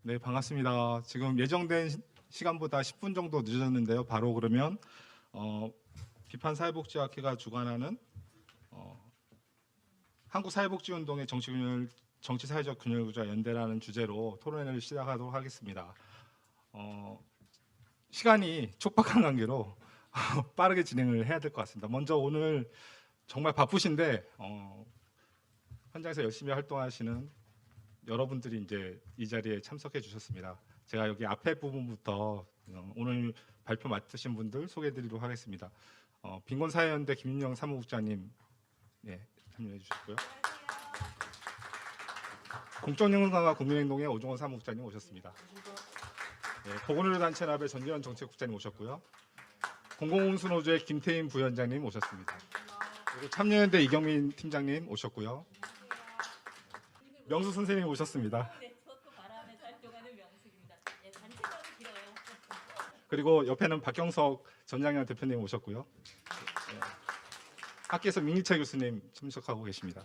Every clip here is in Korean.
네, 반갑습니다. 지금 예정된 시간보다 10분 정도 늦었는데요. 바로 그러면 비판사회복지학회가 주관하는 한국사회복지운동의 정치사회적 균형구조와 연대라는 주제로 토론회를 시작하도록 하겠습니다. 시간이 촉박한 관계로 빠르게 진행을 해야 될 것 같습니다. 먼저 오늘 정말 바쁘신데 현장에서 열심히 활동하시는 여러분들이 이제 이 자리에 참석해 주셨습니다. 제가 여기 앞에 부분부터 오늘 발표 맡으신 분들 소개해드리도록 하겠습니다. 빈곤사회연대 김윤영 사무국장님 참여해 주셨고요. 공적연금과 국민행동의 오종원 사무국장님 오셨습니다. 보건의료단체연합의 전기현 정책국장님 오셨고요. 공공운수노조의 김태인 부위원장님 오셨습니다. 그리고 참여연대 이경민 팀장님 오셨고요. 명수 선생님 오셨습니다. 그리고 옆에는 박경석 전장현 대표님 오셨고요. 학교에서 민기철 교수님 참석하고 계십니다.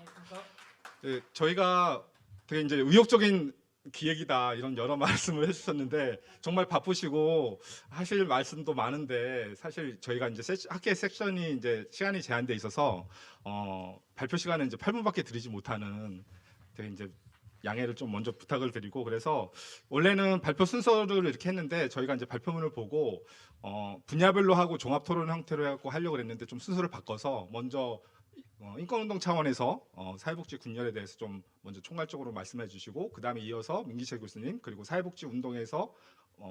저희가 되게 이제 의욕적인 기획이다 이런 여러 말씀을 해주셨는데 정말 바쁘시고 하실 말씀도 많은데 사실 저희가 이제 학회 섹션이 이제 시간이 제한돼 있어서 발표 시간은 이제 8분밖에 드리지 못하는 되게 이제 양해를 좀 먼저 부탁을 드리고, 그래서 원래는 발표 순서를 이렇게 했는데 저희가 이제 발표문을 보고 분야별로 하고 종합 토론 형태로 해갖고 하려고 했는데 좀 순서를 바꿔서 먼저 인권운동 차원에서 사회복지 군열에 대해서 좀 먼저 총괄적으로 말씀해 주시고, 그 다음에 이어서 민기철 교수님, 그리고 사회복지 운동에서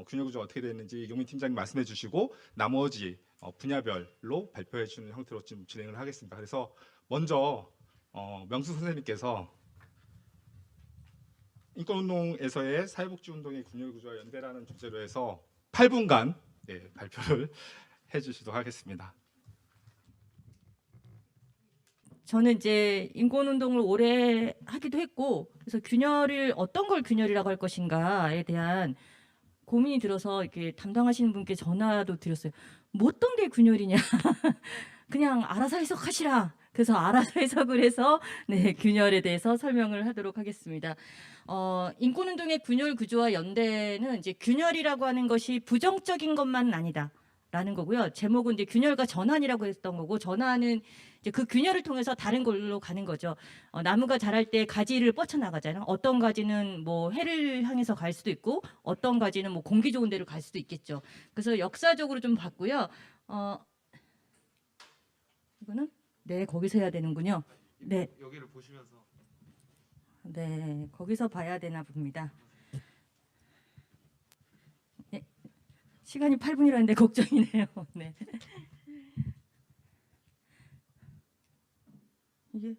균열구조가 어떻게 됐는지 이경민 팀장님 말씀해 주시고, 나머지 분야별로 발표해 주는 형태로 지금 진행을 하겠습니다. 그래서 먼저 명수 선생님께서 인권운동에서의 사회복지운동의 균열구조와 연대라는 주제로 해서 8분간 발표를 해주시도록 하겠습니다. 저는 이제 인권운동을 오래 하기도 했고, 그래서 균열을 어떤 걸 균열이라고 할 것인가에 대한 고민이 들어서 이렇게 담당하시는 분께 전화도 드렸어요. 뭐 어떤 게 균열이냐? 그냥 알아서 해석하시라. 그래서 알아서 해석을 해서 균열에 대해서 설명을 하도록 하겠습니다. 인권운동의 균열 구조와 연대는 이제 균열이라고 하는 것이 부정적인 것만은 아니다. 라는 거고요. 제목은 이제 균열과 전환이라고 했던 거고, 전환은 이제 그 균열을 통해서 다른 걸로 가는 거죠. 나무가 자랄 때 가지를 뻗쳐나가잖아요. 어떤 가지는 뭐 해를 향해서 갈 수도 있고, 어떤 가지는 뭐 공기 좋은 데로 갈 수도 있겠죠. 그래서 역사적으로 좀 봤고요. 이거는 거기서 해야 되는군요. 여기를 보시면서 거기서 봐야 되나 봅니다. 시간이 8분이라는데 걱정이네요. 이게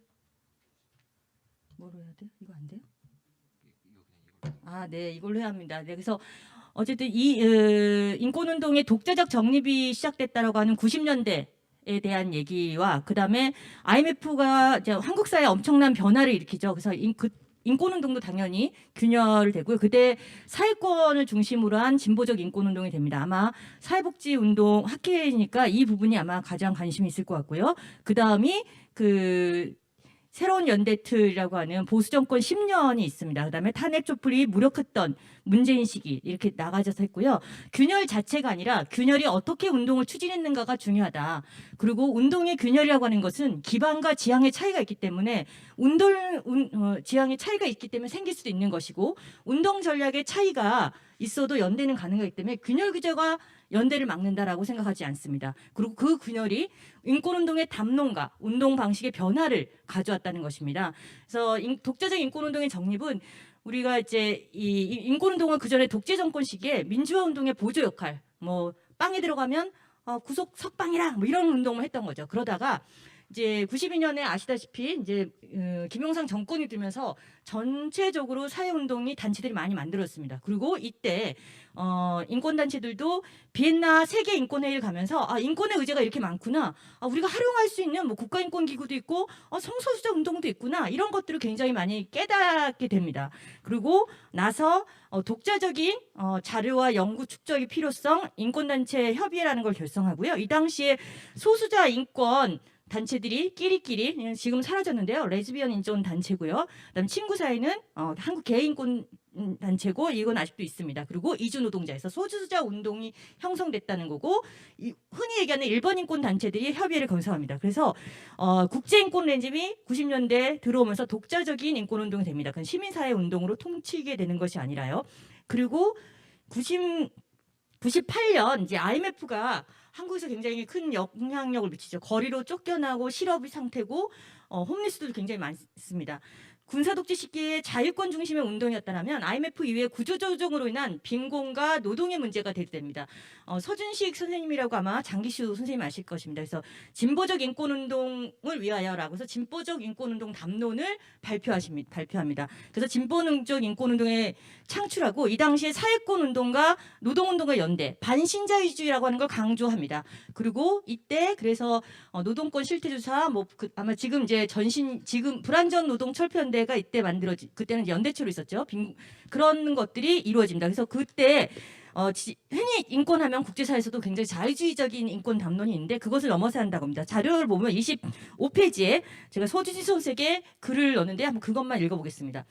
뭐로 해야 돼요? 이거 안 돼요? 이걸로 해야 합니다. 그래서 어쨌든 이 인권운동의 독재적 정립이 시작됐다라고 하는 90년대에 대한 얘기와, 그 다음에 IMF가 이제 한국 사회에 엄청난 변화를 일으키죠. 그래서 인권운동도 당연히 균열되고요. 그때 사회권을 중심으로 한 진보적 인권운동이 됩니다. 아마 사회복지운동 학회니까 이 부분이 아마 가장 관심이 있을 것 같고요. 그 다음이 새로운 연대틀이라고 하는 보수정권 10년이 있습니다. 그 다음에 탄핵 촛불이 무력했던 문재인 시기 이렇게 나가져서 했고요. 균열 자체가 아니라 균열이 어떻게 운동을 추진했는가가 중요하다. 그리고 운동의 균열이라고 하는 것은 기반과 지향의 차이가 있기 때문에 지향의 차이가 있기 때문에 생길 수도 있는 것이고, 운동 전략의 차이가 있어도 연대는 가능하기 때문에 균열 규제가 연대를 막는다라고 생각하지 않습니다. 그리고 그 균열이 인권운동의 담론과 운동 방식의 변화를 가져왔다는 것입니다. 그래서 독재적 인권운동의 정립은 우리가 이제 이 인권운동은 그 전에 독재 정권 시기에 민주화운동의 보조 역할, 뭐 빵에 들어가면 구속 석방이라 뭐 이런 운동을 했던 거죠. 그러다가 이제 92년에 아시다시피 이제 김영삼 정권이 들면서 전체적으로 사회운동이 단체들이 많이 만들었습니다. 그리고 이때 인권단체들도 비엔나 세계 인권회의를 가면서 인권의 의제가 이렇게 많구나, 우리가 활용할 수 있는 뭐 국가인권기구도 있고 성소수자 운동도 있구나, 이런 것들을 굉장히 많이 깨닫게 됩니다. 그리고 나서 독자적인 자료와 연구 축적의 필요성, 인권단체 협의회라는 걸 결성하고요. 이 당시에 소수자 인권 단체들이 끼리끼리 지금 사라졌는데요. 레즈비언 인권 단체고요. 그다음 친구 사회는 한국 개인권 단체고 이건 아직도 있습니다. 그리고 이주노동자에서 소수자 운동이 형성됐다는 거고 흔히 얘기하는 일본 인권 단체들이 협의회를 건설합니다. 그래서 국제인권 레짐이 90년대 들어오면서 독자적인 인권 운동이 됩니다. 그건 시민사회 운동으로 통치게 되는 것이 아니라요. 그리고 98년 이제 IMF가 한국에서 굉장히 큰 영향력을 미치죠. 거리로 쫓겨나고 실업 상태고 홈리스도 굉장히 많습니다. 군사독재 시기에 자유권 중심의 운동이었다면 IMF 이후에 구조조정으로 인한 빈곤과 노동의 문제가 대두됩니다. 서준식 선생님이라고 아마 장기슈 선생님 아실 것입니다. 그래서 진보적 인권운동을 위하여라고 해서 진보적 인권운동 담론을 발표합니다. 그래서 진보적 인권운동에 창출하고 이 당시에 사회권운동과 노동운동과 연대, 반신자유주의라고 하는 걸 강조합니다. 그리고 이때 그래서 노동권 실태조사, 아마 지금 이제 지금 불안전 노동 철폐연대가 이때 그때는 연대체로 있었죠. 그런 것들이 이루어집니다. 그래서 그때 흔히 인권하면 국제사회에서도 굉장히 자유주의적인 인권 담론이 있는데 그것을 넘어서 한다고 합니다. 자료를 보면 25페이지에 제가 서주지 선생의 글을 넣었는데 한번 그것만 읽어보겠습니다.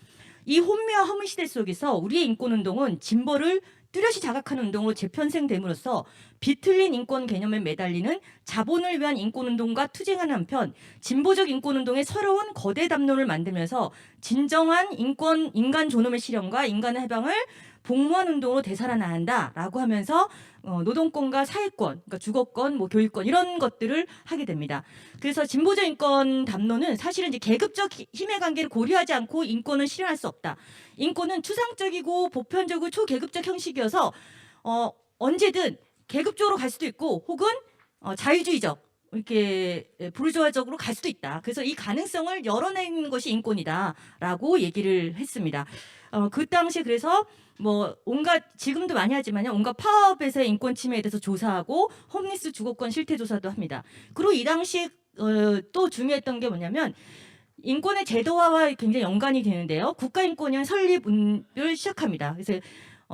이 혼미와 허문 시대 속에서 우리의 인권운동은 진보를 뚜렷이 자각하는 운동으로 재편생됨으로써 비틀린 인권 개념에 매달리는 자본을 위한 인권운동과 투쟁하는 한편 진보적 인권운동의 새로운 거대 담론을 만들면서 진정한 인간 존엄의 실현과 인간의 해방을 복무한 운동으로 되살아나야 한다라고 하면서 노동권과 사회권, 그러니까 주거권, 교육권 이런 것들을 하게 됩니다. 그래서 진보적 인권 담론은 사실은 이제 계급적 힘의 관계를 고려하지 않고 인권을 실현할 수 없다. 인권은 추상적이고 보편적이고 초계급적 형식이어서 언제든 계급적으로 갈 수도 있고 혹은 자유주의적 이렇게 부르주아적으로 갈 수도 있다. 그래서 이 가능성을 열어내는 것이 인권이다라고 얘기를 했습니다. 그 당시에 그래서 온갖 지금도 많이 하지만요. 온갖 파업에서의 인권 침해에 대해서 조사하고 홈리스 주거권 실태 조사도 합니다. 그리고 이 당시에 또 중요했던 게 뭐냐면 인권의 제도화와 굉장히 연관이 되는데요. 국가인권위원 설립을 시작합니다. 그래서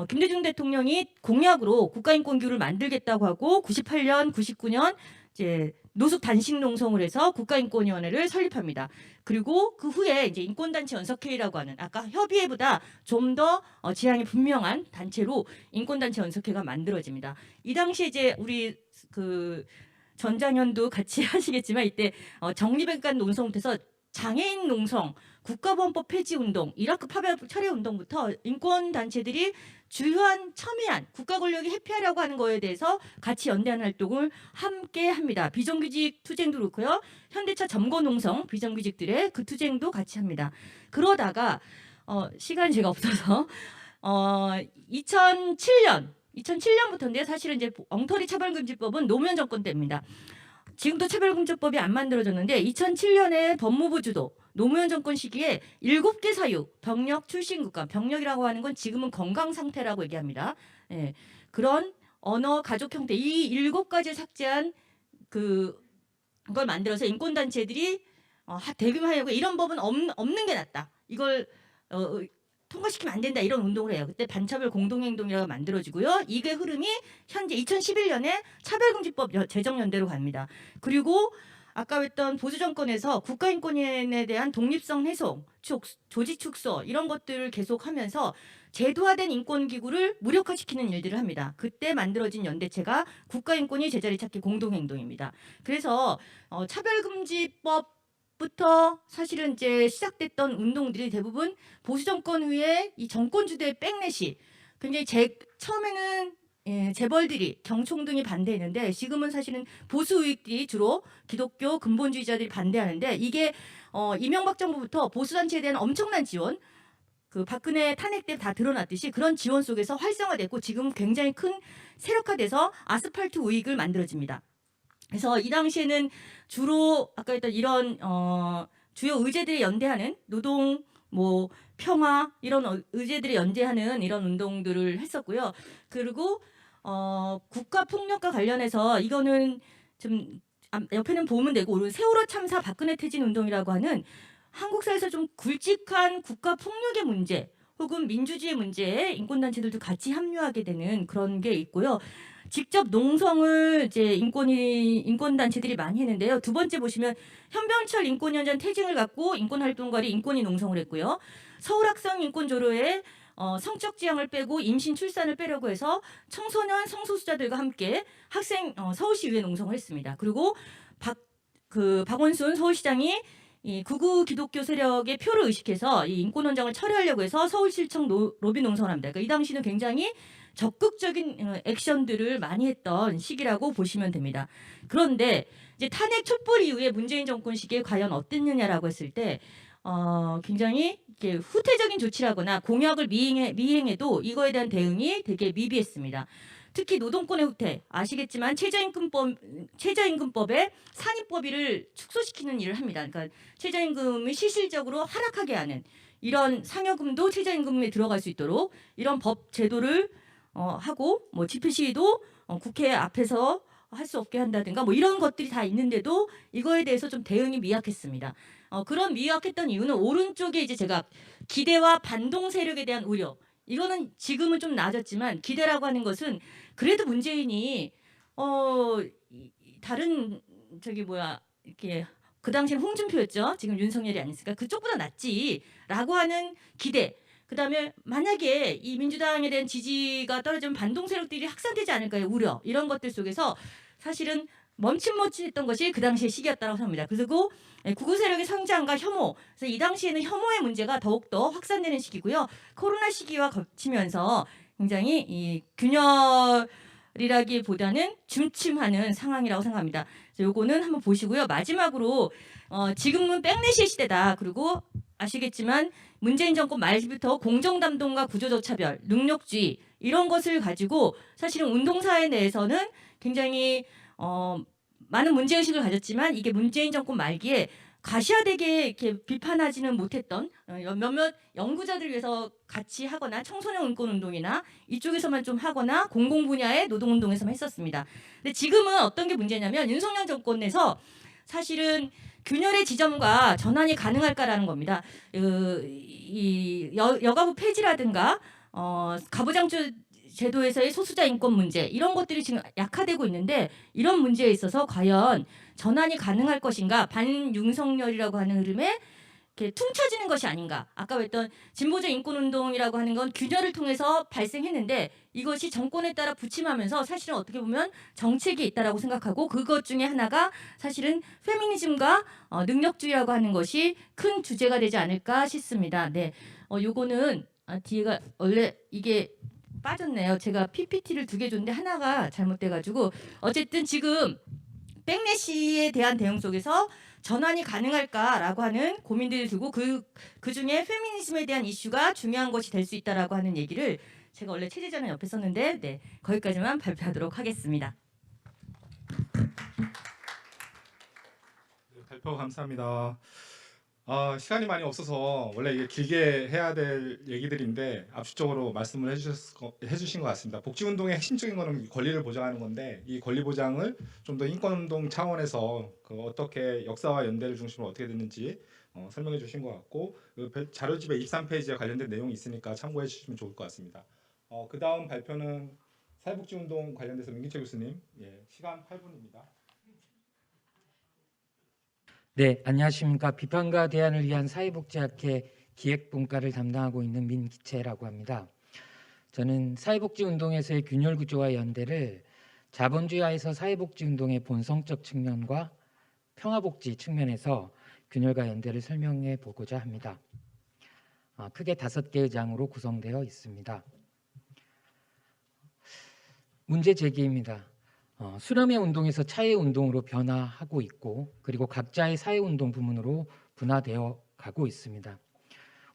김대중 대통령이 공약으로 국가인권규를 만들겠다고 하고 98년, 99년 이제 노숙 단식 농성을 해서 국가인권위원회를 설립합니다. 그리고 그 후에 이제 인권단체 연석회의라고 하는 아까 협의회보다 좀 더 지향이 분명한 단체로 인권단체 연석회가 만들어집니다. 이 당시에 이제 우리 전장현도 같이 하시겠지만 이때 정리백관 논성부터 장애인 농성, 국가보안법 폐지 운동, 이라크 파병 철회 운동부터 인권 단체들이 주요한 첨예한 국가 권력이 회피하려고 하는 거에 대해서 같이 연대하는 활동을 함께 합니다. 비정규직 투쟁도 그렇고요. 현대차 점거 농성 비정규직들의 그 투쟁도 같이 합니다. 그러다가 시간이 제가 없어서 2007년부터인데 사실은 이제 엉터리 차별금지법은 노무현 정권 때입니다. 지금도 차별금지법이 안 만들어졌는데 2007년에 법무부 주도 노무현 정권 시기에 7개 사유 병력 출신 국가, 병력이라고 하는 건 지금은 건강 상태라고 얘기합니다. 예, 그런 언어 가족 형태 이 7가지 삭제한 그걸 만들어서 인권 단체들이 대규모하려고 이런 법은 없는 게 낫다. 이걸 통과시키면 안 된다 이런 운동을 해요. 그때 반차별 공동행동이라고 만들어지고요. 이게 흐름이 현재 2011년에 차별금지법 제정연대로 갑니다. 그리고 아까 했던 보수 정권에서 국가인권위원회에 대한 독립성 훼손, 조직 축소 이런 것들을 계속하면서 제도화된 인권기구를 무력화시키는 일들을 합니다. 그때 만들어진 연대체가 국가인권위 제자리 찾기 공동행동입니다. 그래서 차별금지법부터 사실은 이제 시작됐던 운동들이 대부분 보수 정권 위에 이 정권 주도의 백렛이 굉장히 처음에는 재벌들이 경총 등이 반대했는데 지금은 사실은 보수 우익들이 주로 기독교 근본주의자들이 반대하는데 이게 이명박 정부부터 보수 단체에 대한 엄청난 지원, 박근혜 탄핵 때 다 드러났듯이 그런 지원 속에서 활성화됐고 지금 굉장히 큰 세력화돼서 아스팔트 우익을 만들어집니다. 그래서 이 당시에는 주로 아까 했던 이런 주요 의제들이 연대하는 노동, 평화 이런 의제들이 연대하는 이런 운동들을 했었고요. 그리고 국가 폭력과 관련해서 이거는 좀 옆에는 보면 되고 세월호 참사 박근혜 퇴진 운동이라고 하는 한국 사회에서 좀 굵직한 국가 폭력의 문제 혹은 민주주의 문제에 인권단체들도 같이 합류하게 되는 그런 게 있고요. 직접 농성을 이제 인권단체들이 많이 했는데요. 두 번째 보시면 현병철 인권위원장 퇴진을 갖고 인권활동가들이 인권위 농성을 했고요. 서울학생 인권조로에 성적 지향을 빼고 임신 출산을 빼려고 해서 청소년 성소수자들과 함께 서울시의회 농성을 했습니다. 그리고 박원순 서울시장이 이 극우 기독교 세력의 표를 의식해서 이 인권원장을 철회하려고 해서 서울시청 로비 농성을 합니다. 그러니까 이 당시는 굉장히 적극적인 액션들을 많이 했던 시기라고 보시면 됩니다. 그런데 이제 탄핵 촛불 이후에 문재인 정권 시기에 과연 어땠느냐라고 했을 때 굉장히 이렇게 후퇴적인 조치라거나 공약을 미행해도 이거에 대한 대응이 되게 미비했습니다. 특히 노동권의 후퇴 아시겠지만 최저임금법에 산입법인을 축소시키는 일을 합니다. 그러니까 최저임금이 실질적으로 하락하게 하는 이런 상여금도 최저임금에 들어갈 수 있도록 이런 법 제도를 하고 뭐 집회 시위도 국회 앞에서 할 수 없게 한다든가 뭐 이런 것들이 다 있는데도 이거에 대해서 좀 대응이 미약했습니다. 그런 미약했던 이유는 오른쪽에 이제 제가 기대와 반동 세력에 대한 우려 이거는 지금은 좀 나아졌지만 기대라고 하는 것은 그래도 문재인이 다른 이렇게 그 당시엔 홍준표였죠. 지금 윤석열이 아니었으니까 그쪽보다 낫지라고 하는 기대. 그다음에 만약에 이 민주당에 대한 지지가 떨어지면 반동 세력들이 확산되지 않을까요? 우려 이런 것들 속에서 사실은 멈칫멈칫했던 것이 그 당시의 시기였다고 합니다. 그리고 극우 세력의 성장과 혐오, 그래서 이 당시에는 혐오의 문제가 더욱더 확산되는 시기고요. 코로나 시기와 겹치면서 굉장히 이 균열이라기보다는 줌침하는 상황이라고 생각합니다. 요거는 한번 보시고요. 마지막으로 지금은 백내시의 시대다. 그리고 아시겠지만 문재인 정권 말부터 공정담동과 구조적 차별, 능력주의 이런 것을 가지고 사실은 운동사회 내에서는 굉장히 많은 문제의식을 가졌지만 이게 문재인 정권 말기에 가시화되게 이렇게 비판하지는 못했던 몇몇 연구자들 위해서 같이 하거나 청소년 인권운동이나 이쪽에서만 좀 하거나 공공 분야의 노동운동에서만 했었습니다. 근데 지금은 어떤 게 문제냐면 윤석열 정권에서 사실은 균열의 지점과 전환이 가능할까라는 겁니다. 여가부 폐지라든가 가부장주 제도에서의 소수자 인권 문제 이런 것들이 지금 약화되고 있는데 이런 문제에 있어서 과연 전환이 가능할 것인가 반윤석열이라고 하는 흐름에 이렇게 퉁쳐지는 것이 아닌가. 아까 했던 진보적 인권운동이라고 하는 건 균열을 통해서 발생했는데 이것이 정권에 따라 부침하면서 사실은 어떻게 보면 정책이 있다라고 생각하고 그것 중에 하나가 사실은 페미니즘과 능력주의라고 하는 것이 큰 주제가 되지 않을까 싶습니다. 네, 요거는 뒤에가 원래 이게 빠졌네요. 제가 PPT를 2개 줬는데 하나가 잘못돼가지고 어쨌든 지금 백내시에 대한 대응 속에서 전환이 가능할까라고 하는 고민들을 두고 그 중에 페미니즘에 대한 이슈가 중요한 것이 될 수 있다라고 하는 얘기를 제가 원래 체제자는 옆에 썼는데 네, 거기까지만 발표하도록 하겠습니다. 네, 발표 감사합니다. 시간이 많이 없어서 원래 이게 길게 해야 될 얘기들인데 압축적으로 말씀을 해주신 것 같습니다. 복지운동의 핵심적인 거는 권리를 보장하는 건데 이 권리 보장을 좀 더 인권운동 차원에서 어떻게 역사와 연대를 중심으로 어떻게 됐는지 설명해 주신 것 같고 그 자료집에 23페이지에 관련된 내용이 있으니까 참고해 주시면 좋을 것 같습니다. 그 다음 발표는 사회복지운동 관련돼서 민기채 교수님, 시간 8분입니다. 네, 안녕하십니까. 비판과 대안을 위한 사회복지학회 기획분과를 담당하고 있는 민기채라고 합니다. 저는 사회복지운동에서의 균열구조와 연대를 자본주의화에서 사회복지운동의 본성적 측면과 평화복지 측면에서 균열과 연대를 설명해 보고자 합니다. 크게 5개의 장으로 구성되어 있습니다. 문제 제기입니다. 수렴의 운동에서 차의 운동으로 변화하고 있고 그리고 각자의 사회운동 부문으로 분화되어 가고 있습니다.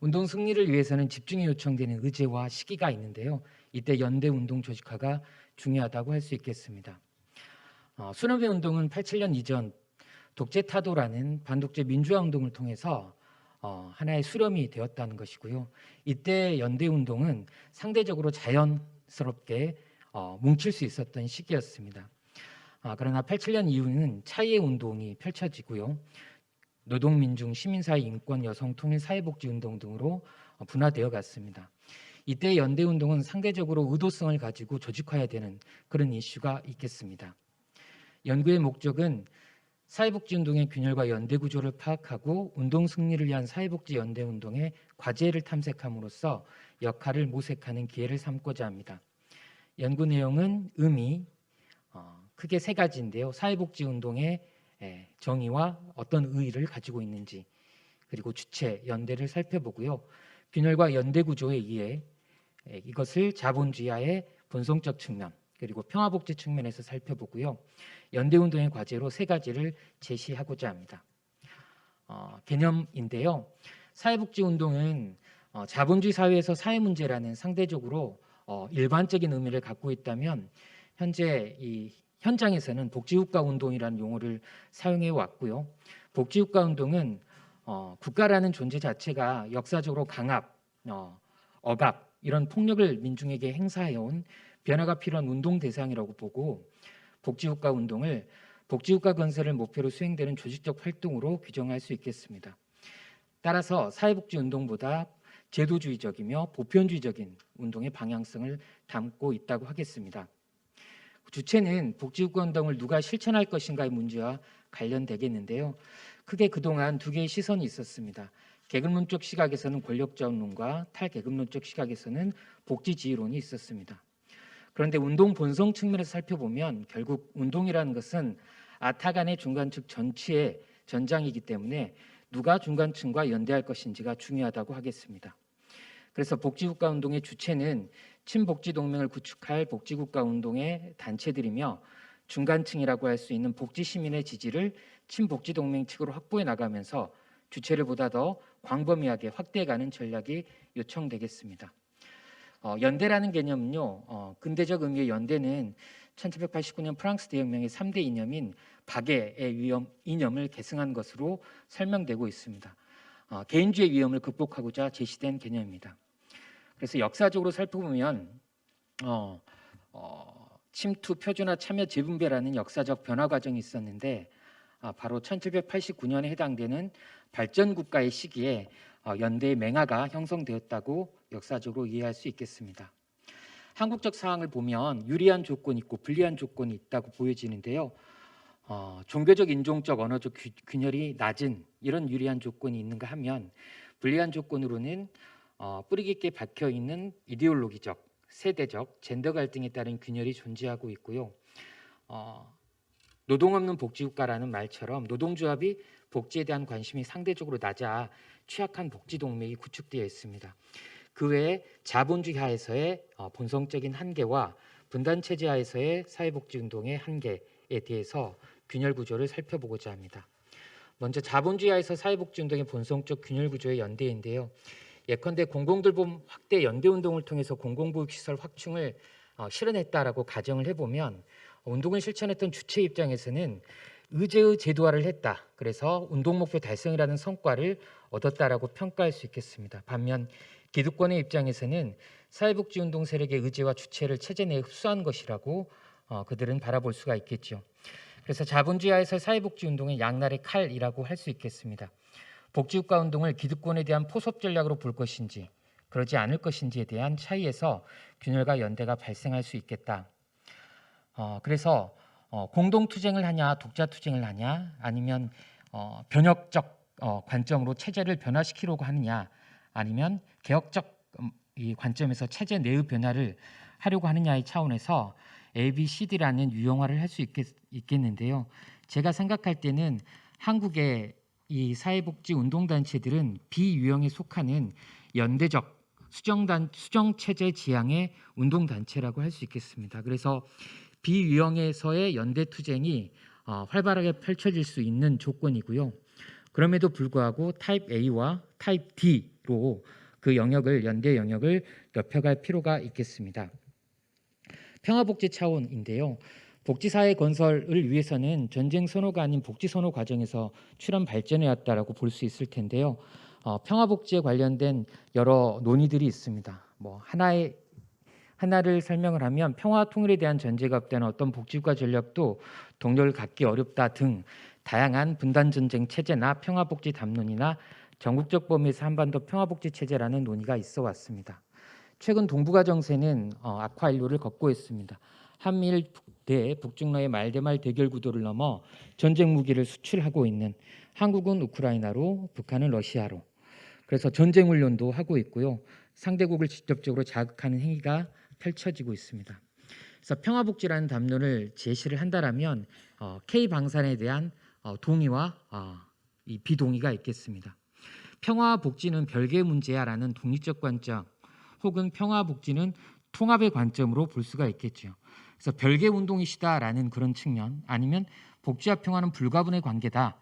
운동 승리를 위해서는 집중이 요청되는 의제와 시기가 있는데요. 이때 연대운동 조직화가 중요하다고 할 수 있겠습니다. 수렴의 운동은 87년 이전 독재타도라는 반독재 민주화운동을 통해서 하나의 수렴이 되었다는 것이고요. 이때 연대운동은 상대적으로 자연스럽게 뭉칠 수 있었던 시기였습니다. 그러나 87년 이후는 차이의 운동이 펼쳐지고요. 노동민중, 시민사회 인권, 여성통일, 사회복지운동 등으로 분화되어 갔습니다. 이때 연대운동은 상대적으로 의도성을 가지고 조직화해야 되는 그런 이슈가 있겠습니다. 연구의 목적은 사회복지운동의 균열과 연대 구조를 파악하고 운동 승리를 위한 사회복지 연대 운동의 과제를 탐색함으로써 역할을 모색하는 기회를 삼고자 합니다. 연구 내용은 크게 세 가지인데요. 사회복지운동의 정의와 어떤 의의를 가지고 있는지, 그리고 주체, 연대를 살펴보고요. 균열과 연대 구조에 의해 이것을 자본주의화의 본성적 측면, 그리고 평화복지 측면에서 살펴보고요. 연대운동의 과제로 세 가지를 제시하고자 합니다. 개념인데요. 사회복지운동은 자본주의 사회에서 사회문제라는 상대적으로 일반적인 의미를 갖고 있다면 현재 이 현장에서는 복지국가운동이라는 용어를 사용해 왔고요. 복지국가운동은 국가라는 존재 자체가 역사적으로 강압, 억압 이런 폭력을 민중에게 행사해온 변화가 필요한 운동 대상이라고 보고 복지국가 운동을 복지국가 건설을 목표로 수행되는 조직적 활동으로 규정할 수 있겠습니다. 따라서 사회복지 운동보다 제도주의적이며 보편주의적인 운동의 방향성을 담고 있다고 하겠습니다. 주체는 복지국가 운동을 누가 실천할 것인가의 문제와 관련되겠는데요. 크게 그동안 두 개의 시선이 있었습니다. 계급론적 시각에서는 권력자원론과 탈계급론적 시각에서는 복지지휘론이 있었습니다. 그런데 운동 본성 측면에서 살펴보면 결국 운동이라는 것은 아타 간의 중간층 전치의 전장이기 때문에 누가 중간층과 연대할 것인지가 중요하다고 하겠습니다. 그래서 복지국가운동의 주체는 친복지동맹을 구축할 복지국가운동의 단체들이며 중간층이라고 할 수 있는 복지시민의 지지를 친복지동맹 측으로 확보해 나가면서 주체를 보다 더 광범위하게 확대해가는 전략이 요청되겠습니다. 연대라는 개념은요, 근대적 의미의 연대는 1789년 프랑스 대혁명의 3대 이념인 박애의 이념을 계승한 것으로 설명되고 있습니다. 개인주의 위험을 극복하고자 제시된 개념입니다. 그래서 역사적으로 살펴보면 침투, 표준화, 참여, 재분배라는 역사적 변화 과정이 있었는데 바로 1789년에 해당되는 발전국가의 시기에 연대의 맹아가 형성되었다고 역사적으로 이해할 수 있겠습니다. 한국적 상황을 보면 유리한 조건이 있고 불리한 조건이 있다고 보여지는데요. 종교적, 인종적, 언어적 균열이 낮은 이런 유리한 조건이 있는가 하면 불리한 조건으로는 뿌리 깊게 박혀있는 이데올로기적, 세대적, 젠더 갈등에 따른 균열이 존재하고 있고요. 노동 없는 복지국가라는 말처럼 노동조합이 복지에 대한 관심이 상대적으로 낮아 취약한 복지동맹이 구축되어 있습니다. 그 외에 자본주의 하에서의 본성적인 한계와 분단체제 하에서의 사회복지운동의 한계에 대해서 균열 구조를 살펴보고자 합니다. 먼저 자본주의 하에서 사회복지운동의 본성적 균열 구조의 연대인데요. 예컨대 공공돌봄 확대 연대운동을 통해서 공공보육시설 확충을 실현했다라고 가정을 해보면 운동을 실천했던 주체 입장에서는 의제의 제도화를 했다. 그래서 운동 목표 달성이라는 성과를 얻었다라고 평가할 수 있겠습니다. 반면 기득권의 입장에서는 사회복지운동 세력의 의제와 주체를 체제 내에 흡수한 것이라고 그들은 바라볼 수가 있겠죠. 그래서 자본주의하에서 사회복지운동의 양날의 칼이라고 할 수 있겠습니다. 복지국가 운동을 기득권에 대한 포섭 전략으로 볼 것인지 그러지 않을 것인지에 대한 차이에서 균열과 연대가 발생할 수 있겠다. 그래서 공동투쟁을 하냐 독자투쟁을 하냐 아니면 변혁적 관점으로 체제를 변화시키려고 하느냐 아니면 개혁적 이 관점에서 체제 내의 변화를 하려고 하느냐의 차원에서 ABCD라는 유형화를 할 수 있겠는데요. 제가 생각할 때는 한국의 이 사회복지 운동단체들은 비유형에 속하는 연대적 수정체제 지향의 운동단체라고 할 수 있겠습니다. 그래서 비유형에서의 연대투쟁이 활발하게 펼쳐질 수 있는 조건이고요. 그럼에도 불구하고 타입 A와 타입 D로 그 영역을 연대 영역을 넓혀갈 필요가 있겠습니다. 평화복지 차원인데요. 복지사회 건설을 위해서는 전쟁 선호가 아닌 복지 선호 과정에서 출현 발전해 왔다라고 볼 수 있을 텐데요. 평화복지에 관련된 여러 논의들이 있습니다. 하나를 설명을 하면 평화 통일에 대한 전제가 없다는 어떤 복지국가 전략도 동료를 갖기 어렵다 등 다양한 분단전쟁 체제나 평화복지 담론이나 전국적 범위에서 한반도 평화복지 체제라는 논의가 있어 왔습니다. 최근 동북아 정세는 악화 인류를 걷고 있습니다. 한미일 대북중러의 말대말 대결 구도를 넘어 전쟁 무기를 수출하고 있는 한국은 우크라이나로, 북한은 러시아로, 그래서 전쟁 훈련도 하고 있고요. 상대국을 직접적으로 자극하는 행위가 펼쳐지고 있습니다. 그래서 평화복지라는 담론을 제시를 한다라면 K 방산에 대한 동의와 이 비동의가 있겠습니다. 평화복지는 별개의 문제야라는 독립적 관점, 혹은 평화복지는 통합의 관점으로 볼 수가 있겠죠. 그래서 별개 운동이시다라는 그런 측면, 아니면 복지와 평화는 불가분의 관계다.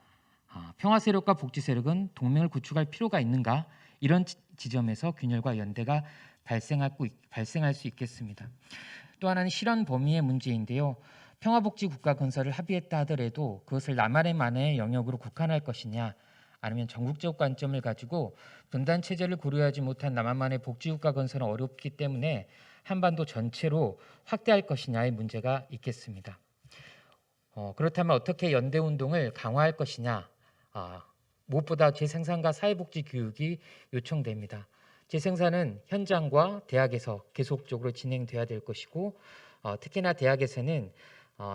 평화 세력과 복지 세력은 동맹을 구축할 필요가 있는가? 이런 지점에서 균열과 연대가 발생할 수 있겠습니다. 또 하나는 실현 범위의 문제인데요. 평화복지 국가 건설을 합의했다 하더라도 그것을 남한의만의 영역으로 국한할 것이냐, 아니면 전국적 관점을 가지고 분단 체제를 고려하지 못한 남한만의 복지 국가 건설은 어렵기 때문에 한반도 전체로 확대할 것이냐의 문제가 있겠습니다. 그렇다면 어떻게 연대 운동을 강화할 것이냐? 무엇보다 재생산과 사회복지 교육이 요청됩니다. 재생산은 현장과 대학에서 계속적으로 진행돼야 될 것이고, 특히나 대학에서는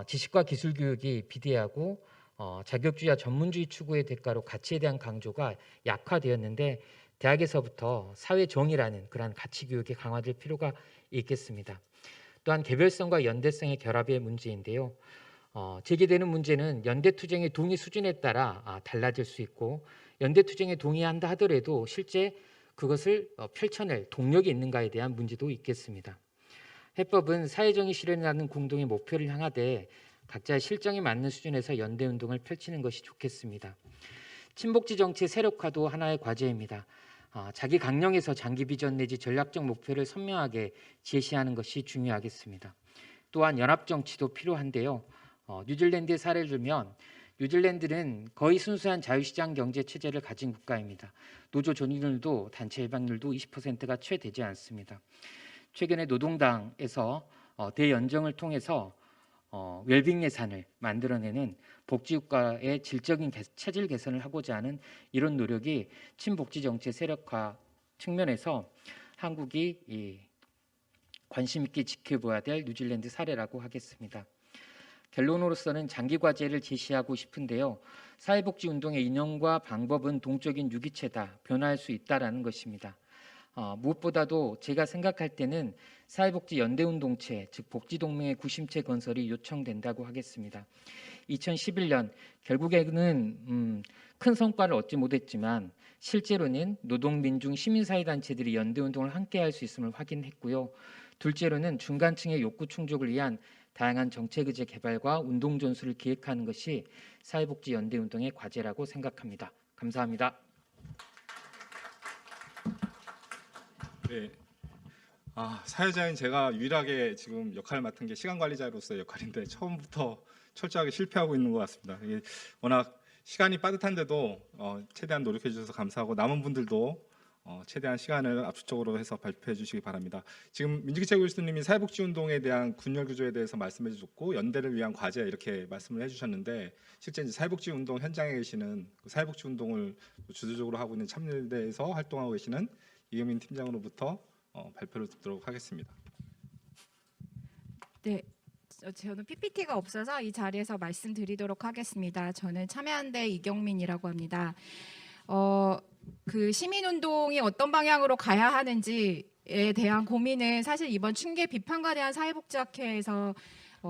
지식과 기술 교육이 비대하고 자격주의와 전문주의 추구의 대가로 가치에 대한 강조가 약화되었는데, 대학에서부터 사회 정의라는 그러한 가치 교육이 강화될 필요가 있겠습니다. 또한 개별성과 연대성의 결합의 문제인데요. 제기되는 문제는 연대투쟁의 동의 수준에 따라 달라질 수 있고, 연대투쟁에 동의한다 하더라도 실제 그것을 펼쳐낼 동력이 있는가에 대한 문제도 있겠습니다. 해법은 사회정의 실현이라는 공동의 목표를 향하되 각자의 실정에 맞는 수준에서 연대운동을 펼치는 것이 좋겠습니다. 친복지 정치 세력화도 하나의 과제입니다. 자기 강령에서 장기 비전 내지 전략적 목표를 선명하게 제시하는 것이 중요하겠습니다. 또한 연합 정치도 필요한데요. 뉴질랜드의 사례를 들면, 뉴질랜드는 거의 순수한 자유시장 경제 체제를 가진 국가입니다. 노조 존중률도 단체 해방률도 20%가 채 되지 않습니다. 최근에 노동당에서 대연정을 통해서 웰빙 예산을 만들어내는 복지국가의 질적인 체질 개선을 하고자 하는 이런 노력이 친복지 정치 세력화 측면에서 한국이 관심 있게 지켜봐야 될 뉴질랜드 사례라고 하겠습니다. 결론으로서는 장기 과제를 제시하고 싶은데요. 사회복지 운동의 이념과 방법은 동적인 유기체다, 변화할 수 있다라는 것입니다. 무엇보다도 제가 생각할 때는 사회복지 연대운동체, 즉 복지동맹의 구심체 건설이 요청된다고 하겠습니다. 2011년 결국에는 큰 성과를 얻지 못했지만 실제로는 노동민중 시민사회단체들이 연대운동을 함께할 수 있음을 확인했고요. 둘째로는 중간층의 욕구 충족을 위한 다양한 정책 의제 개발과 운동 전술을 기획하는 것이 사회복지 연대운동의 과제라고 생각합니다. 감사합니다. 네. 사회자인 제가 유일하게 지금 역할을 맡은 게 시간관리자로서의 역할인데 처음부터 철저하게 실패하고 있는 것 같습니다. 이게 워낙 시간이 빠듯한데도 최대한 노력해 주셔서 감사하고, 남은 분들도 최대한 시간을 압축적으로 해서 발표해 주시기 바랍니다. 지금 민주기책 교수님이 사회복지운동에 대한 군열 구조에 대해서 말씀해 주셨고, 연대를 위한 과제 이렇게 말씀을 해주셨는데, 실제 이제 사회복지운동 현장에 계시는 그 사회복지운동을 주도적으로 하고 있는 참여대에서 활동하고 계시는 이경민 팀장으로부터 발표를 듣도록 하겠습니다. 네, 저는 PPT가 없어서 이 자리에서 말씀드리도록 하겠습니다. 저는 참여연대 이경민이라고 합니다. 그 시민운동이 어떤 방향으로 가야 하는지에 대한 고민은 사실 이번 춘계 비판과 대한 사회복지학회에서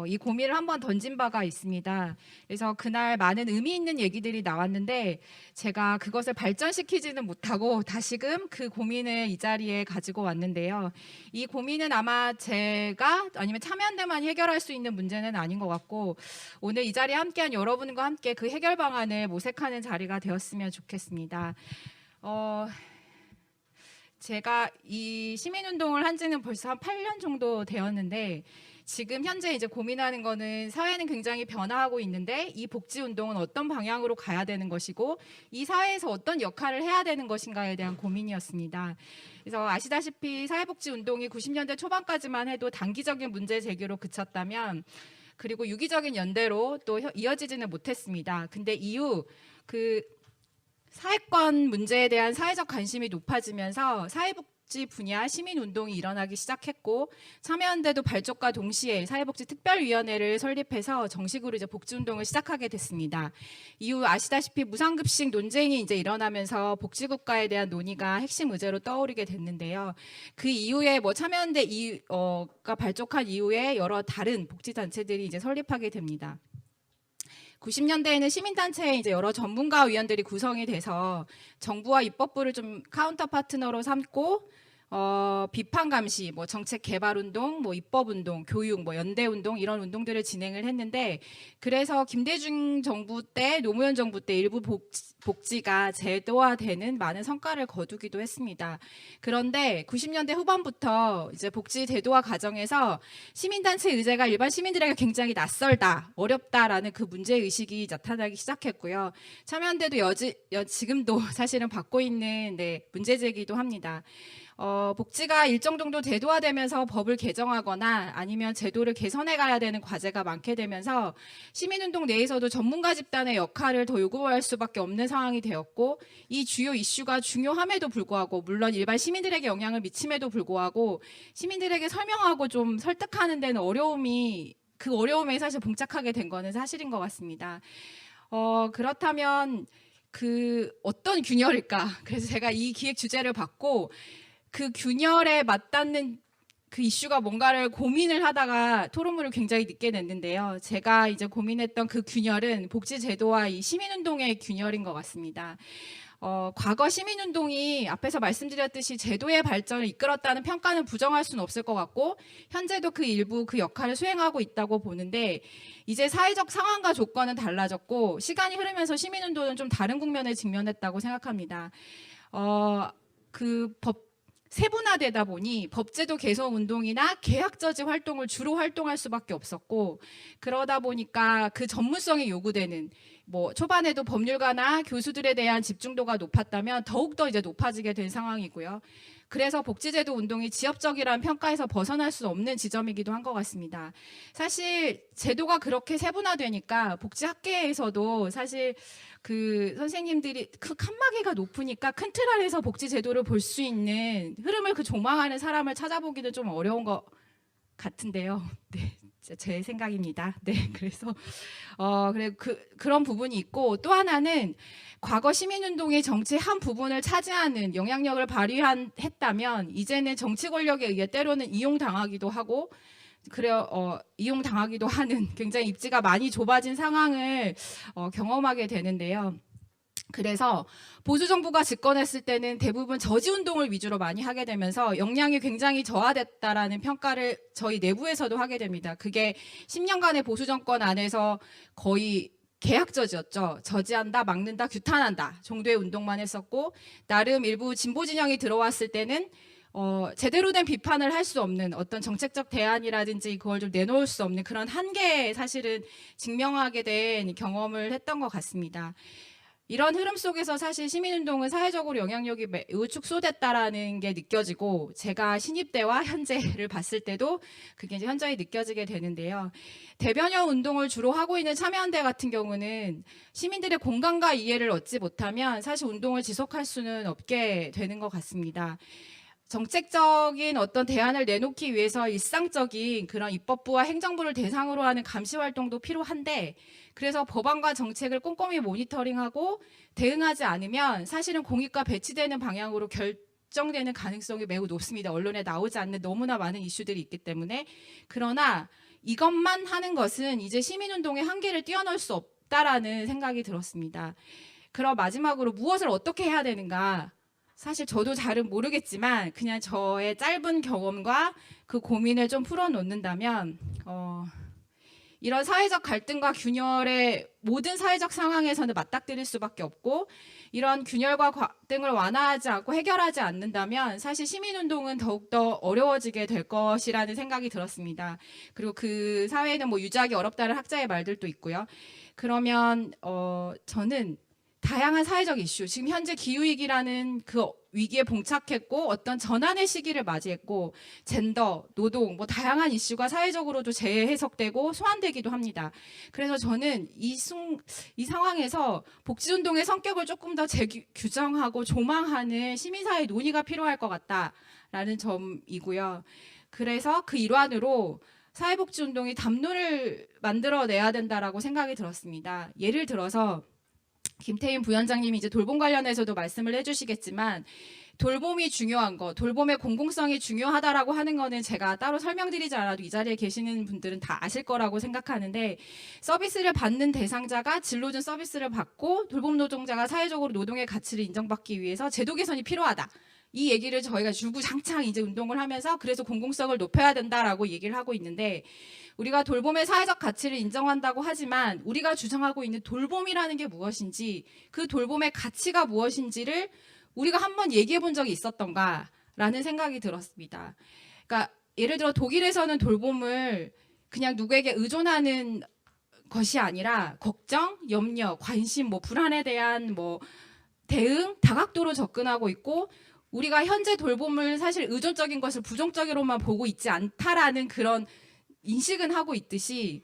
이 고민을 한번 던진 바가 있습니다. 그래서 그날 많은 의미 있는 얘기들이 나왔는데 제가 그것을 발전시키지는 못하고 다시금 그 고민을 이 자리에 가지고 왔는데요. 이 고민은 아마 제가 아니면 참여연대만 해결할 수 있는 문제는 아닌 것 같고, 오늘 이 자리에 함께한 여러분과 함께 그 해결 방안을 모색하는 자리가 되었으면 좋겠습니다. 제가 이 시민운동을 한 지는 벌써 한 8년 정도 되었는데, 지금 현재 이제 고민하는 거는 사회는 굉장히 변화하고 있는데 이 복지 운동은 어떤 방향으로 가야 되는 것이고 이 사회에서 어떤 역할을 해야 되는 것인가에 대한 고민이었습니다. 그래서 아시다시피 사회복지 운동이 90년대 초반까지만 해도 단기적인 문제 제기로 그쳤다면, 그리고 유기적인 연대로 또 이어지지는 못했습니다. 근데 이후 그 사회권 문제에 대한 사회적 관심이 높아지면서 사회복지 분야 시민운동이 일어나기 시작했고 참여연대도 발족과 동시에 사회복지특별위원회를 설립해서 정식으로 이제 복지운동을 시작하게 됐습니다. 이후 아시다시피 무상급식 논쟁이 이제 일어나면서 복지국가에 대한 논의가 핵심 의제로 떠오르게 됐는데요. 그 이후에 뭐 참여연대가 발족한 이후에 여러 다른 복지단체들이 이제 설립하게 됩니다. 90년대에는 시민단체에 이제 여러 전문가 위원들이 구성이 돼서 정부와 입법부를 좀 카운터 파트너로 삼고 비판 감시, 뭐 정책 개발 운동, 뭐 입법 운동, 교육, 뭐 연대 운동 이런 운동들을 진행을 했는데 그래서 김대중 정부 때 노무현 정부 때 일부 복지가 제도화되는 많은 성과를 거두기도 했습니다. 그런데 90년대 후반부터 이제 복지 제도화 과정에서 시민단체 의제가 일반 시민들에게 굉장히 낯설다, 어렵다라는 그 문제 의식이 나타나기 시작했고요. 참여연대도 지금도 사실은 받고 있는 문제 제기도 합니다. 복지가 일정 정도 제도화되면서 법을 개정하거나 아니면 제도를 개선해 가야 되는 과제가 많게 되면서 시민운동 내에서도 전문가 집단의 역할을 더 요구할 수밖에 없는 상황이 되었고 이 주요 이슈가 중요함에도 불구하고 물론 일반 시민들에게 영향을 미침에도 불구하고 시민들에게 설명하고 좀 설득하는 데는 그 어려움에 사실 봉착하게 된 거는 사실인 것 같습니다. 그렇다면 그 어떤 균열일까? 그래서 제가 이 기획 주제를 받고 그 균열에 맞닿는 그 이슈가 뭔가를 고민을 하다가 토론문을 굉장히 늦게 냈는데요. 제가 이제 고민했던 그 균열은 복지제도와 이 시민운동의 균열인 것 같습니다. 과거 시민운동이 앞에서 말씀드렸듯이 제도의 발전을 이끌었다는 평가는 부정할 수는 없을 것 같고 현재도 그 일부 그 역할을 수행하고 있다고 보는데 이제 사회적 상황과 조건은 달라졌고 시간이 흐르면서 시민운동은 좀 다른 국면에 직면했다고 생각합니다. 세분화되다 보니 법제도 개선 운동이나 계약저지 활동을 주로 활동할 수밖에 없었고 그러다 보니까 그 전문성이 요구되는 뭐 초반에도 법률가나 교수들에 대한 집중도가 높았다면 더욱더 이제 높아지게 된 상황이고요. 그래서 복지제도 운동이 지엽적이라는 평가에서 벗어날 수 없는 지점이기도 한 것 같습니다. 사실 제도가 그렇게 세분화되니까 복지학계에서도 사실 그 선생님들이 그 칸막이가 높으니까 큰 틀 안에서 복지제도를 볼 수 있는 흐름을 그 조망하는 사람을 찾아보기는 좀 어려운 것 같은데요. 네. 제 생각입니다. 네, 그래서 그런 부분이 있고 또 하나는 과거 시민운동이 정치의 한 부분을 차지하는 영향력을 발휘했다면 이제는 정치 권력에 의해 때로는 이용당하기도 하고 이용당하기도 하는 굉장히 입지가 많이 좁아진 상황을 경험하게 되는데요. 그래서 보수 정부가 집권했을 때는 대부분 저지 운동을 위주로 많이 하게 되면서 역량이 굉장히 저하됐다라는 평가를 저희 내부에서도 하게 됩니다. 그게 10년간의 보수 정권 안에서 거의 계약저지였죠. 저지한다, 막는다, 규탄한다 정도의 운동만 했었고 나름 일부 진보 진영이 들어왔을 때는 제대로 된 비판을 할 수 없는 어떤 정책적 대안이라든지 그걸 좀 내놓을 수 없는 그런 한계에 사실은 직면하게 된 경험을 했던 것 같습니다. 이런 흐름 속에서 사실 시민운동은 사회적으로 영향력이 매우 축소됐다라는 게 느껴지고 제가 신입 때와 현재를 봤을 때도 그게 이제 현저히 느껴지게 되는데요. 대변형 운동을 주로 하고 있는 참여연대 같은 경우는 시민들의 공감과 이해를 얻지 못하면 사실 운동을 지속할 수는 없게 되는 것 같습니다. 정책적인 어떤 대안을 내놓기 위해서 일상적인 그런 입법부와 행정부를 대상으로 하는 감시 활동도 필요한데 그래서 법안과 정책을 꼼꼼히 모니터링하고 대응하지 않으면 사실은 공익과 배치되는 방향으로 결정되는 가능성이 매우 높습니다. 언론에 나오지 않는 너무나 많은 이슈들이 있기 때문에 그러나 이것만 하는 것은 이제 시민운동의 한계를 뛰어넘을 수 없다라는 생각이 들었습니다. 그럼 마지막으로 무엇을 어떻게 해야 되는가? 사실 저도 잘은 모르겠지만 그냥 저의 짧은 경험과 그 고민을 좀 풀어놓는다면 이런 사회적 갈등과 균열의 모든 사회적 상황에서는 맞닥뜨릴 수밖에 없고 이런 균열과 갈등을 완화하지 않고 해결하지 않는다면 사실 시민운동은 더욱더 어려워지게 될 것이라는 생각이 들었습니다. 그리고 그 사회는 뭐 유지하기 어렵다는 학자의 말들도 있고요. 그러면 저는 다양한 사회적 이슈, 지금 현재 기후위기라는 그 위기에 봉착했고 어떤 전환의 시기를 맞이했고 젠더, 노동, 뭐 다양한 이슈가 사회적으로도 재해석되고 소환되기도 합니다. 그래서 저는 이 상황에서 복지운동의 성격을 조금 더 재규정하고 조망하는 시민사회 논의가 필요할 것 같다. 된다라는 점이고요. 그래서 그 일환으로 사회복지운동이 담론을 만들어내야 된다라고 생각이 들었습니다. 예를 들어서 김태인 부위원장님이 이제 돌봄 관련해서도 말씀을 해주시겠지만 돌봄이 중요한 거, 돌봄의 공공성이 중요하다라고 하는 거는 제가 따로 설명드리지 않아도 이 자리에 계시는 분들은 다 아실 거라고 생각하는데 서비스를 받는 대상자가 진로준 서비스를 받고 돌봄 노동자가 사회적으로 노동의 가치를 인정받기 위해서 제도 개선이 필요하다. 이 얘기를 저희가 주구장창 이제 운동을 하면서 그래서 공공성을 높여야 된다라고 얘기를 하고 있는데 우리가 돌봄의 사회적 가치를 인정한다고 하지만 우리가 주장하고 있는 돌봄이라는 게 무엇인지 그 돌봄의 가치가 무엇인지를 우리가 한번 얘기해 본 적이 있었던가라는 생각이 들었습니다. 그러니까 예를 들어 독일에서는 돌봄을 그냥 누구에게 의존하는 것이 아니라 걱정, 염려, 관심, 불안에 대한 대응, 다각도로 접근하고 있고 우리가 현재 돌봄을 사실 의존적인 것을 부정적으로만 보고 있지 않다라는 그런 인식은 하고 있듯이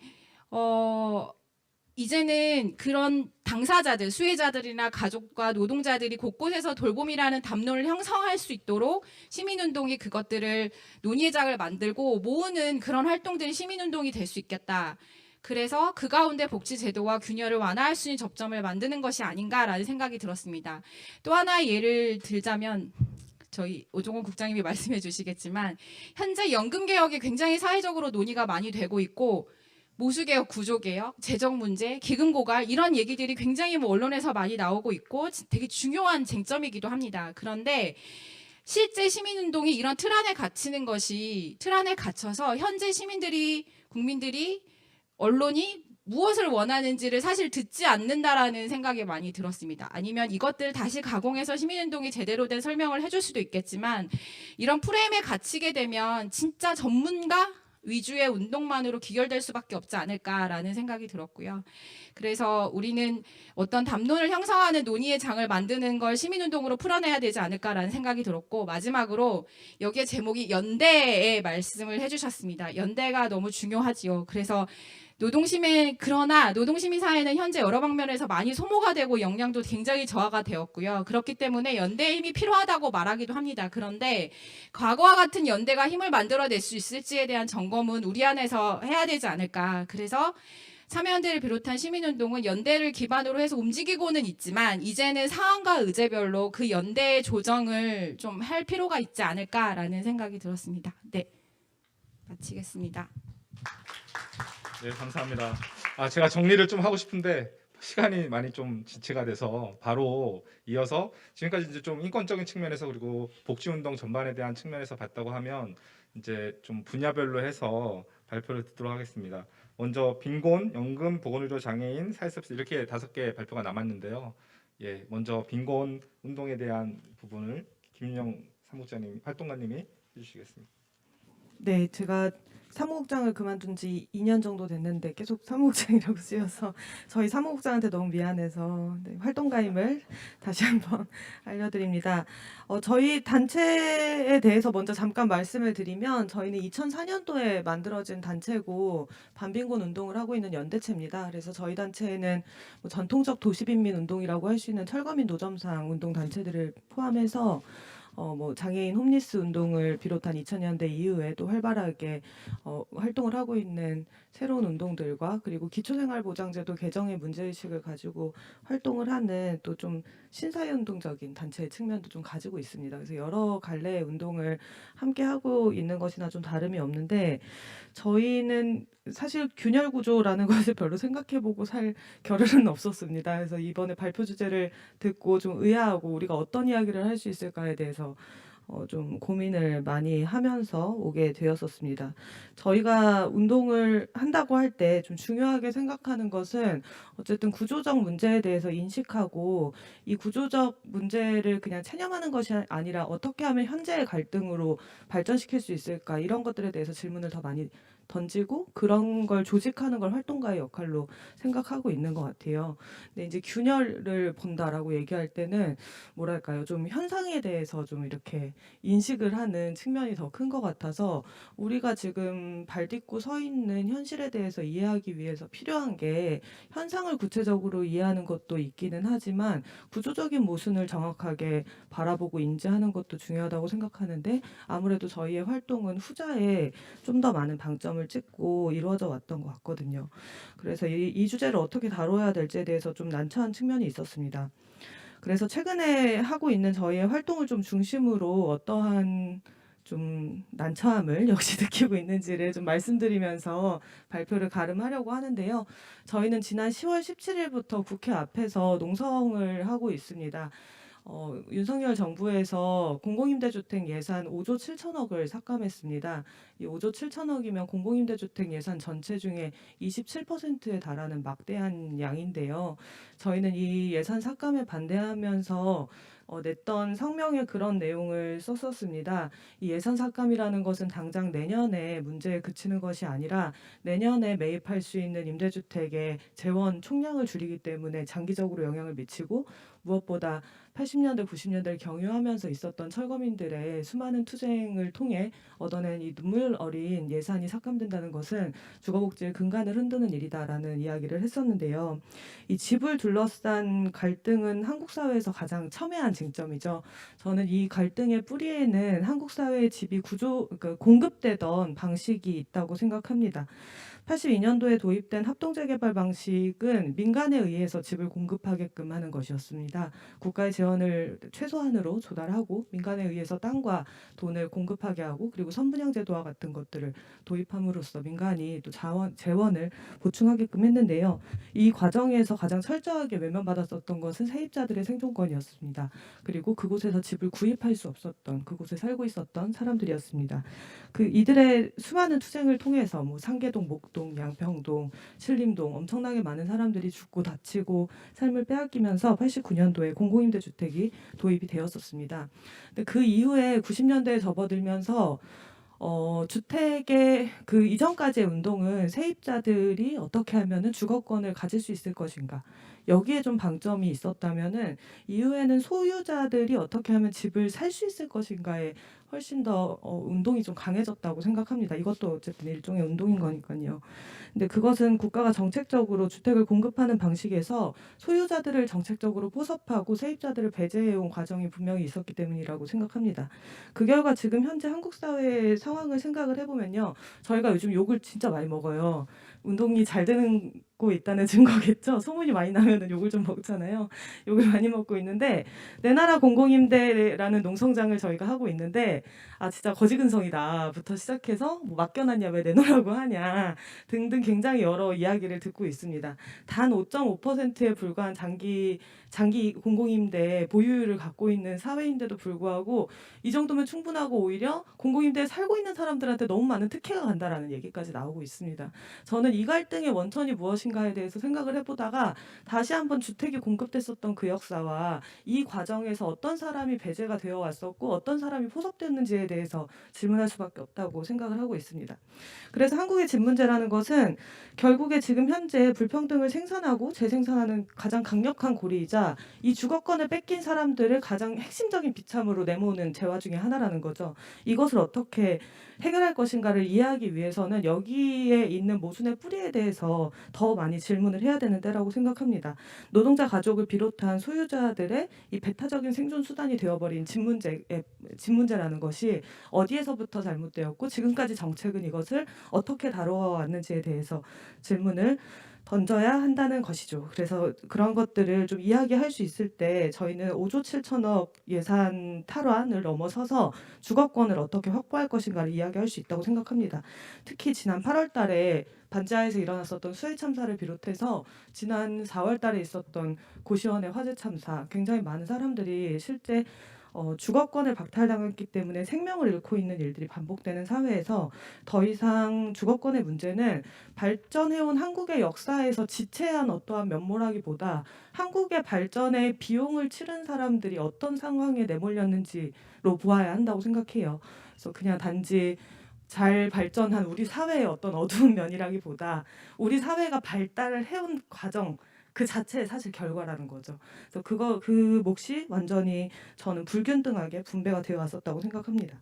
이제는 그런 당사자들, 수혜자들이나 가족과 노동자들이 곳곳에서 돌봄이라는 담론을 형성할 수 있도록 시민운동이 그것들을 논의의 장을 만들고 모으는 그런 활동들이 시민운동이 될 수 있겠다. 그래서 그 가운데 복지제도와 균열을 완화할 수 있는 접점을 만드는 것이 아닌가라는 생각이 들었습니다. 또 하나의 예를 들자면 저희 오종훈 국장님이 말씀해 주시겠지만 현재 연금개혁이 굉장히 사회적으로 논의가 많이 되고 있고 모수개혁, 구조개혁, 재정문제, 기금고갈 이런 얘기들이 굉장히 언론에서 많이 나오고 있고 되게 중요한 쟁점이기도 합니다. 그런데 실제 시민운동이 이런 틀 안에 갇히는 것이 틀 안에 갇혀서 현재 시민들이 국민들이 언론이 무엇을 원하는지를 사실 듣지 않는다라는 생각이 많이 들었습니다. 아니면 이것들을 다시 가공해서 시민운동이 제대로 된 설명을 해줄 수도 있겠지만 이런 프레임에 갇히게 되면 진짜 전문가 위주의 운동만으로 귀결될 수밖에 없지 않을까라는 생각이 들었고요. 그래서 우리는 어떤 담론을 형성하는 논의의 장을 만드는 걸 시민운동으로 풀어내야 되지 않을까라는 생각이 들었고 마지막으로 여기에 제목이 연대의 말씀을 해주셨습니다. 연대가 너무 중요하지요. 그래서 그러나 노동시민 사회는 현재 여러 방면에서 많이 소모가 되고 역량도 굉장히 저하가 되었고요. 그렇기 때문에 연대의 힘이 필요하다고 말하기도 합니다. 그런데 과거와 같은 연대가 힘을 만들어낼 수 있을지에 대한 점검은 우리 안에서 해야 되지 않을까. 그래서 참여연대를 비롯한 시민운동은 연대를 기반으로 해서 움직이고는 있지만 이제는 상황과 의제별로 그 연대의 조정을 좀 할 필요가 있지 않을까라는 생각이 들었습니다. 네, 마치겠습니다. 네, 감사합니다. 제가 정리를 좀 하고 싶은데 시간이 많이 좀 지체가 돼서 바로 이어서 지금까지 이제 좀 인권적인 측면에서 그리고 복지운동 전반에 대한 측면에서 봤다고 하면 이제 좀 분야별로 해서 발표를 듣도록 하겠습니다. 먼저 빈곤, 연금, 보건의료 장애인, 사회서비스 이렇게 5개 발표가 남았는데요. 예, 먼저 빈곤 운동에 대한 부분을 김윤영 사무국장님, 활동가님이 해주시겠습니다. 네, 제가 사무국장을 그만둔 지 2년 정도 됐는데 계속 사무국장이라고 쓰여서 저희 사무국장한테 너무 미안해서 활동가임을 다시 한번 알려드립니다. 저희 단체에 대해서 먼저 잠깐 말씀을 드리면 저희는 2004년도에 만들어진 단체고 반빈곤 운동을 하고 있는 연대체입니다. 그래서 저희 단체에는 전통적 도시빈민 운동이라고 할 수 있는 철거민 노점상 운동 단체들을 포함해서 장애인 홈리스 운동을 비롯한 2000년대 이후에 또 활발하게 활동을 하고 있는 새로운 운동들과 그리고 기초생활보장제도 개정의 문제의식을 가지고 활동을 하는 또 좀 신사회운동적인 단체의 측면도 좀 가지고 있습니다. 그래서 여러 갈래의 운동을 함께 하고 있는 것이나 좀 다름이 없는데 저희는 사실 균열 구조라는 것을 별로 생각해보고 살 겨를은 없었습니다. 그래서 이번에 발표 주제를 듣고 좀 의아하고 우리가 어떤 이야기를 할 수 있을까에 대해서 좀 고민을 많이 하면서 오게 되었었습니다. 저희가 운동을 한다고 할 때 좀 중요하게 생각하는 것은 어쨌든 구조적 문제에 대해서 인식하고 이 구조적 문제를 그냥 체념하는 것이 아니라 어떻게 하면 현재의 갈등으로 발전시킬 수 있을까 이런 것들에 대해서 질문을 더 많이 던지고 그런 걸 조직하는 걸 활동가의 역할로 생각하고 있는 것 같아요. 근데 이제 균열을 본다라고 얘기할 때는 뭐랄까요, 좀 현상에 대해서 좀 이렇게 인식을 하는 측면이 더 큰 것 같아서 우리가 지금 발딛고 서 있는 현실에 대해서 이해하기 위해서 필요한 게 현상을 구체적으로 이해하는 것도 있기는 하지만 구조적인 모순을 정확하게 바라보고 인지하는 것도 중요하다고 생각하는데 아무래도 저희의 활동은 후자에 좀 더 많은 방점을 찍고 이루어져 왔던 것 같거든요. 그래서 이 주제를 어떻게 다뤄야 될지에 대해서 좀 난처한 측면이 있었습니다. 그래서 최근에 하고 있는 저희의 활동을 좀 중심으로 어떠한 좀 난처함을 역시 느끼고 있는지를 좀 말씀드리면서 발표를 가름하려고 하는데요. 저희는 지난 10월 17일부터 국회 앞에서 농성을 하고 있습니다. 윤석열 정부에서 공공임대주택 예산 5조 7천억을 삭감했습니다. 이 5조 7천억이면 공공임대주택 예산 전체 중에 27%에 달하는 막대한 양인데요. 저희는 이 예산 삭감에 반대하면서 냈던 성명에 그런 내용을 썼었습니다. 이 예산 삭감이라는 것은 당장 내년에 문제에 그치는 것이 아니라 내년에 매입할 수 있는 임대주택의 재원 총량을 줄이기 때문에 장기적으로 영향을 미치고 무엇보다 80년대, 90년대를 경유하면서 있었던 철거민들의 수많은 투쟁을 통해 얻어낸 이 눈물 어린 예산이 삭감된다는 것은 주거복지의 근간을 흔드는 일이다라는 이야기를 했었는데요. 이 집을 둘러싼 갈등은 한국 사회에서 가장 첨예한 쟁점이죠. 저는 이 갈등의 뿌리에는 한국 사회의 집이 그러니까 공급되던 방식이 있다고 생각합니다. 82년도에 도입된 합동재개발 방식은 민간에 의해서 집을 공급하게끔 하는 것이었습니다. 국가의 재원을 최소한으로 조달하고 민간에 의해서 땅과 돈을 공급하게 하고 그리고 선분양 제도와 같은 것들을 도입함으로써 민간이 또 재원을 보충하게끔 했는데요. 이 과정에서 가장 철저하게 외면받았었던 것은 세입자들의 생존권이었습니다. 그리고 그곳에서 집을 구입할 수 없었던 그곳에 살고 있었던 사람들이었습니다. 이들의 수많은 투쟁을 통해서 뭐 상계동, 목동, 양평동, 신림동 엄청나게 많은 사람들이 죽고 다치고 삶을 빼앗기면서 89년도에 공공임대주택이 도입이 되었었습니다. 근데 그 이후에 90년대에 접어들면서 주택의 그 이전까지의 운동은 세입자들이 어떻게 하면은 주거권을 가질 수 있을 것인가 여기에 좀 방점이 있었다면은 이후에는 소유자들이 어떻게 하면 집을 살 수 있을 것인가에 훨씬 더 운동이 좀 강해졌다고 생각합니다. 이것도 어쨌든 일종의 운동인 거니까요. 근데 그것은 국가가 정책적으로 주택을 공급하는 방식에서 소유자들을 정책적으로 포섭하고 세입자들을 배제해온 과정이 분명히 있었기 때문이라고 생각합니다. 그 결과 지금 현재 한국 사회의 상황을 생각을 해보면요. 저희가 요즘 욕을 진짜 많이 먹어요. 운동이 잘 되는 고 있다는 증거겠죠. 소문이 많이 나면은 욕을 좀 먹잖아요. 욕을 많이 먹고 있는데 내 나라 공공임대라는 농성장을 저희가 하고 있는데 진짜 거지근성이다부터 시작해서 뭐 맡겨놨냐 왜 내놓으라고 하냐 등등 굉장히 여러 이야기를 듣고 있습니다. 단 5.5%에 불과한 장기 공공임대 보유율을 갖고 있는 사회인데도 불구하고 이 정도면 충분하고 오히려 공공임대에 살고 있는 사람들한테 너무 많은 특혜가 간다라는 얘기까지 나오고 있습니다. 저는 이 갈등의 원천이 무엇인가에 대해서 생각을 해보다가 다시 한번 주택이 공급됐었던 그 역사와 이 과정에서 어떤 사람이 배제가 되어 왔었고 어떤 사람이 포섭됐는지에 대해서 질문할 수밖에 없다고 생각을 하고 있습니다. 그래서 한국의 집 문제라는 것은 결국에 지금 현재 불평등을 생산하고 재생산하는 가장 강력한 고리이자 이 주거권을 뺏긴 사람들을 가장 핵심적인 비참으로 내모는 재화 중에 하나라는 거죠. 이것을 어떻게 해결할 것인가를 이해하기 위해서는 여기에 있는 모순의 뿌리에 대해서 더 많이 질문을 해야 되는 때라고 생각합니다. 노동자 가족을 비롯한 소유자들의 이 배타적인 생존 수단이 되어버린 집 문제라는 것이 어디에서부터 잘못되었고 지금까지 정책은 이것을 어떻게 다뤄왔는지에 대해서 질문을 던져야 한다는 것이죠. 그래서 그런 것들을 좀 이야기할 수 있을 때 저희는 5조 7천억 예산 탈환을 넘어서서 주거권을 어떻게 확보할 것인가를 이야기할 수 있다고 생각합니다. 특히 지난 8월 달에 반지하에서 일어났었던 수해 참사를 비롯해서 지난 4월 달에 있었던 고시원의 화재 참사 굉장히 많은 사람들이 실제 주거권을 박탈당했기 때문에 생명을 잃고 있는 일들이 반복되는 사회에서 더 이상 주거권의 문제는 발전해온 한국의 역사에서 지체한 어떠한 면모라기보다 한국의 발전에 비용을 치른 사람들이 어떤 상황에 내몰렸는지로 보아야 한다고 생각해요. 그래서 그냥 단지 잘 발전한 우리 사회의 어떤 어두운 면이라기보다 우리 사회가 발달을 해온 과정 그 자체의 사실 결과라는 거죠. 그래서 그 몫이 완전히 저는 불균등하게 분배가 되어 왔었다고 생각합니다.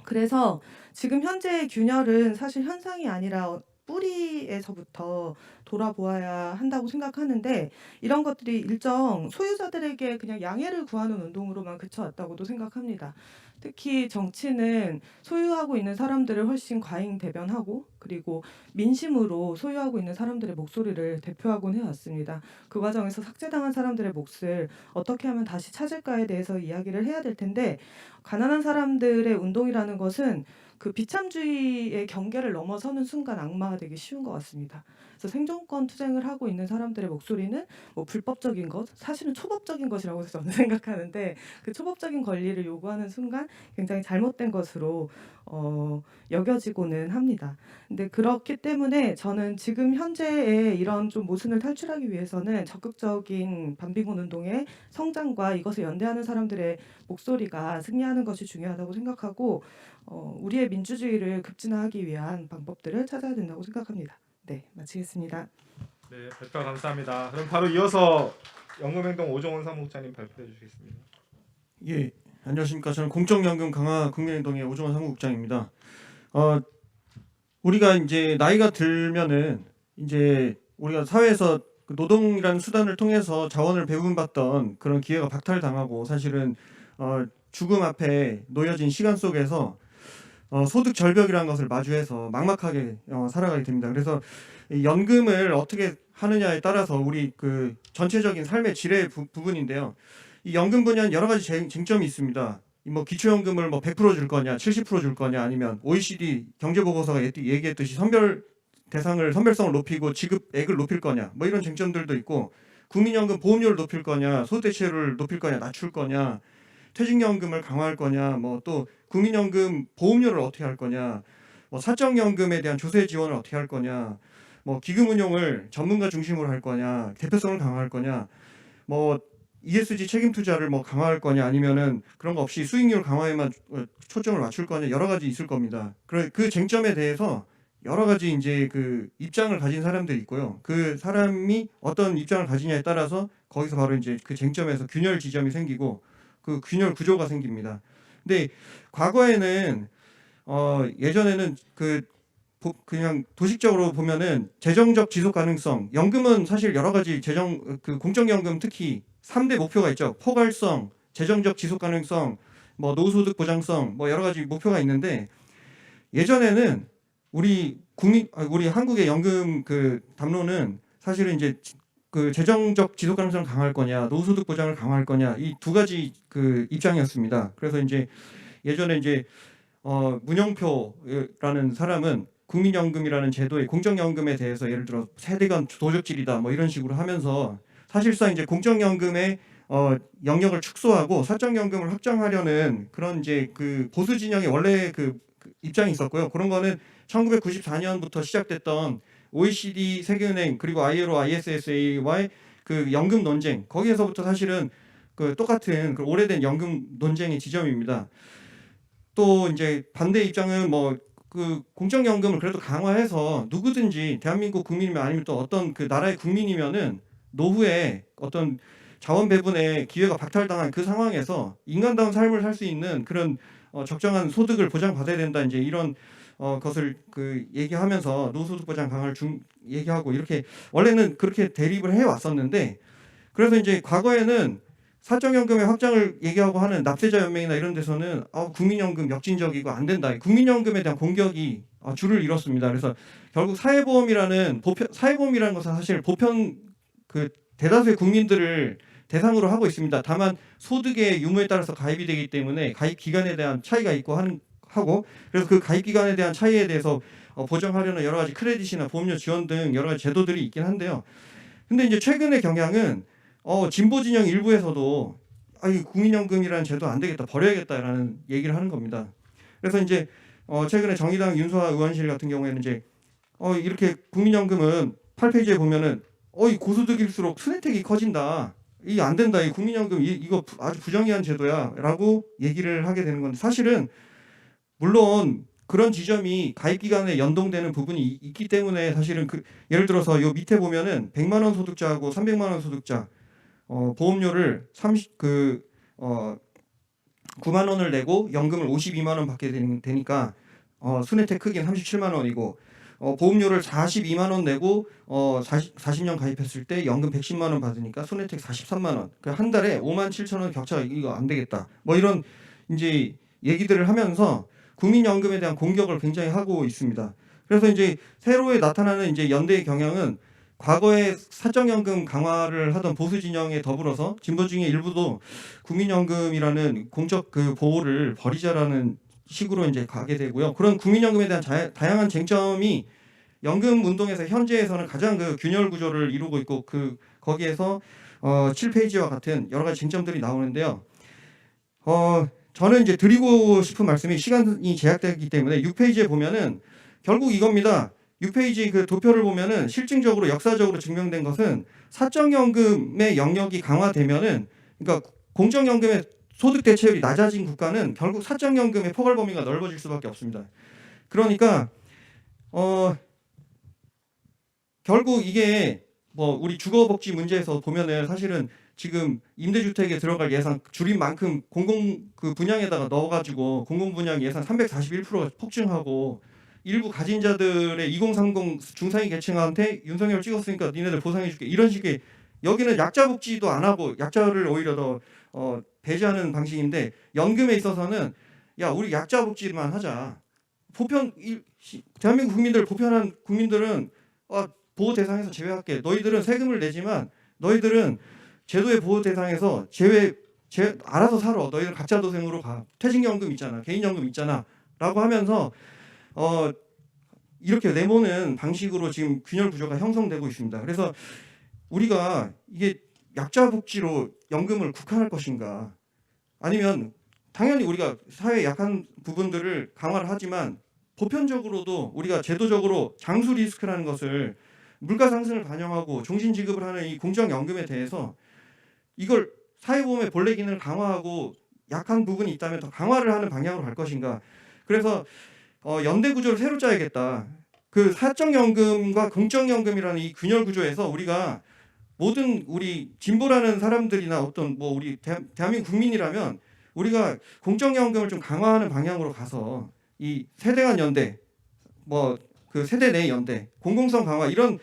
그래서 지금 현재의 균열은 사실 현상이 아니라 뿌리에서부터 돌아보아야 한다고 생각하는데 이런 것들이 일정 소유자들에게 그냥 양해를 구하는 운동으로만 그쳐왔다고도 생각합니다. 특히 정치는 소유하고 있는 사람들을 훨씬 과잉 대변하고 그리고 민심으로 소유하고 있는 사람들의 목소리를 대표하곤 해왔습니다. 그 과정에서 삭제당한 사람들의 몫을 어떻게 하면 다시 찾을까에 대해서 이야기를 해야 될 텐데 가난한 사람들의 운동이라는 것은 그 비참주의의 경계를 넘어서는 순간 악마화되기 쉬운 것 같습니다. 그래서 생존권 투쟁을 하고 있는 사람들의 목소리는 뭐 불법적인 것, 사실은 초법적인 것이라고 저는 생각하는데 그 초법적인 권리를 요구하는 순간 굉장히 잘못된 것으로 여겨지고는 합니다. 근데 그렇기 때문에 저는 지금 현재의 이런 좀 모순을 탈출하기 위해서는 적극적인 반비군 운동의 성장과 이것을 연대하는 사람들의 목소리가 승리하는 것이 중요하다고 생각하고 우리의 민주주의를 급진화하기 위한 방법들을 찾아야 된다고 생각합니다. 네, 마치겠습니다. 네, 발표 감사합니다. 그럼 바로 이어서 연금행동 오종원 사무국장님 발표해 주시겠습니다. 예, 안녕하십니까. 저는 공적연금 강화 국민행동의 오종원 사무국장입니다. 우리가 이제 나이가 들면은 이제 우리가 사회에서 그 노동이라는 수단을 통해서 자원을 배분받던 그런 기회가 박탈당하고 사실은 죽음 앞에 놓여진 시간 속에서 소득 절벽이라는 것을 마주해서 막막하게 살아가게 됩니다. 그래서 이 연금을 어떻게 하느냐에 따라서 우리 그 전체적인 삶의 질의 부분인데요. 이 연금 분야는 여러 가지 쟁점이 있습니다. 뭐 기초연금을 뭐 100% 줄 거냐, 70% 줄 거냐, 아니면 OECD 경제보고서가 얘기했듯이 선별성을 높이고 지급액을 높일 거냐, 뭐 이런 쟁점들도 있고, 국민연금 보험료를 높일 거냐, 소득대체율을 높일 거냐, 낮출 거냐, 퇴직연금을 강화할 거냐, 뭐 또 국민연금 보험료를 어떻게 할 거냐, 뭐 사적연금에 대한 조세 지원을 어떻게 할 거냐, 뭐 기금 운용을 전문가 중심으로 할 거냐, 대표성을 강화할 거냐, 뭐 ESG 책임 투자를 뭐 강화할 거냐, 아니면은 그런 거 없이 수익률 강화에만 초점을 맞출 거냐, 여러 가지 있을 겁니다. 그 쟁점에 대해서 여러 가지 이제 그 입장을 가진 사람들이 있고요. 그 사람이 어떤 입장을 가지냐에 따라서 거기서 바로 이제 그 쟁점에서 균열 지점이 생기고 그 균열 구조가 생깁니다. 근데 과거에는 예전에는 그냥 도식적으로 보면은 재정적 지속 가능성, 연금은 사실 여러 가지 공적연금 특히 3대 목표가 있죠. 포괄성, 재정적 지속 가능성, 뭐 노후소득 보장성, 뭐 여러 가지 목표가 있는데 예전에는 우리 한국의 연금 그 담론은 사실은 이제 그 재정적 지속 가능성을 강화할 거냐, 노후소득 보장을 강화할 거냐, 이 두 가지 그 입장이었습니다. 그래서 이제 예전에 이제 문영표라는 사람은 국민연금이라는 제도의 공적연금에 대해서 예를 들어 세대 간 도적질이다 뭐 이런 식으로 하면서 사실상 이제 공적연금의 영역을 축소하고 사적연금을 확장하려는 그런 이제 그 보수 진영의 원래 그 입장이 있었고요. 그런 거는 1994년부터 시작됐던 OECD 세계은행 그리고 ILO, ISSA와의 그 연금 논쟁, 거기에서부터 사실은 그 똑같은 그 오래된 연금 논쟁의 지점입니다. 또 이제 반대 입장은 뭐 그 공적연금을 그래도 강화해서 누구든지 대한민국 국민이면 아니면 또 어떤 그 나라의 국민이면은 노후에 어떤 자원 배분의 기회가 박탈당한 그 상황에서 인간다운 삶을 살 수 있는 그런 적정한 소득을 보장받아야 된다, 이제 이런 것을 그 얘기하면서 노후소득 보장 강화를 얘기하고 이렇게 원래는 그렇게 대립을 해 왔었는데, 그래서 이제 과거에는 사적연금의 확장을 얘기하고 하는 납세자 연맹이나 이런 데서는 국민연금 역진적이고 안 된다, 국민연금에 대한 공격이 줄을 이뤘습니다. 그래서 결국 사회보험이라는 것은 사실 보편 그 대다수의 국민들을 대상으로 하고 있습니다. 다만 소득의 유무에 따라서 가입이 되기 때문에 가입 기간에 대한 차이가 있고 하고, 그래서 그 가입 기간에 대한 차이에 대해서 보정하려는 여러 가지 크레딧이나 보험료 지원 등 여러 가지 제도들이 있긴 한데요. 근데 이제 최근의 경향은 진보 진영 일부에서도 국민연금이라는 제도 안 되겠다, 버려야겠다라는 얘기를 하는 겁니다. 그래서 이제 최근에 정의당 윤소아 의원실 같은 경우에는 이제 이렇게 국민연금은 8페이지에 보면은 이 고소득일수록 순혜택이 커진다, 이 안 된다, 이 국민연금 이거 아주 부정의한 제도야라고 얘기를 하게 되는 건데, 사실은 물론 그런 지점이 가입 기간에 연동되는 부분이 있기 때문에 사실은 예를 들어서 요 밑에 보면은 100만 원 소득자하고 300만 원 소득자 보험료를 9만 원을 내고 연금을 52만 원 받게 되니까 순혜택 크기는 37만 원이고 보험료를 42만 원 내고 40년 가입했을 때 연금 110만 원 받으니까 손혜택 43만 원. 그러니까 한 달에 5만 7천 원 격차 이거 안 되겠다. 뭐 이런 이제 얘기들을 하면서 국민연금에 대한 공격을 굉장히 하고 있습니다. 그래서 이제 새로 나타나는 이제 연대의 경향은 과거에 사적연금 강화를 하던 보수 진영에 더불어서 진보 중에 일부도 국민연금이라는 공적 그 보호를 버리자라는 식으로 이제 가게 되고요. 그런 국민연금에 대한 다양한 쟁점이 연금 운동에서 현재에서는 가장 그 균열 구조를 이루고 있고 거기에서 7페이지와 같은 여러 가지 쟁점들이 나오는데요. 저는 이제 드리고 싶은 말씀이 시간이 제약되기 때문에 6페이지에 보면은 결국 이겁니다. 6페이지 그 도표를 보면은 실증적으로 역사적으로 증명된 것은 사적연금의 영역이 강화되면은 그러니까 공적연금의 소득 대체율이 낮아진 국가는 결국 사적연금의 포괄 범위가 넓어질 수밖에 없습니다. 그러니까 결국 이게 뭐 우리 주거복지 문제에서 보면은 사실은 지금 임대주택에 들어갈 예산 줄인 만큼 공공 그 분양에다가 넣어가지고 공공 분양 예산 341%가 폭증하고 일부 가진 자들의 2030 중상위 계층한테 윤석열 찍었으니까 니네들 보상해줄게 이런 식의 여기는 약자 복지도 안 하고 약자를 오히려 더 배제하는 방식인데 연금에 있어서는 야 우리 약자 복지만 하자. 대한민국 국민들 보편한 국민들은 보호 대상에서 제외할게. 너희들은 세금을 내지만 너희들은 제도의 보호 대상에서 알아서 살아. 너희들 각자 도생으로 가. 퇴직연금 있잖아. 개인연금 있잖아. 라고 하면서 이렇게 내모는 방식으로 지금 균열 구조가 형성되고 있습니다. 그래서 우리가 이게 약자 복지로 연금을 국한할 것인가? 아니면 당연히 우리가 사회 약한 부분들을 강화를 하지만 보편적으로도 우리가 제도적으로 장수 리스크라는 것을 물가 상승을 반영하고 종신 지급을 하는 이 공적연금에 대해서 이걸 사회보험의 본래 기능을 강화하고 약한 부분이 있다면 더 강화를 하는 방향으로 갈 것인가? 그래서 연대 구조를 새로 짜야겠다. 그 사적연금과 공적연금이라는 이 균열 구조에서 우리가 모든 우리 진보라는 사람들이나 어떤 뭐 우리 대한민국 국민이라면 우리가 공적연금을 좀 강화하는 방향으로 가서 이 세대 간 연대, 뭐 그 세대 내 연대, 공공성 강화 이런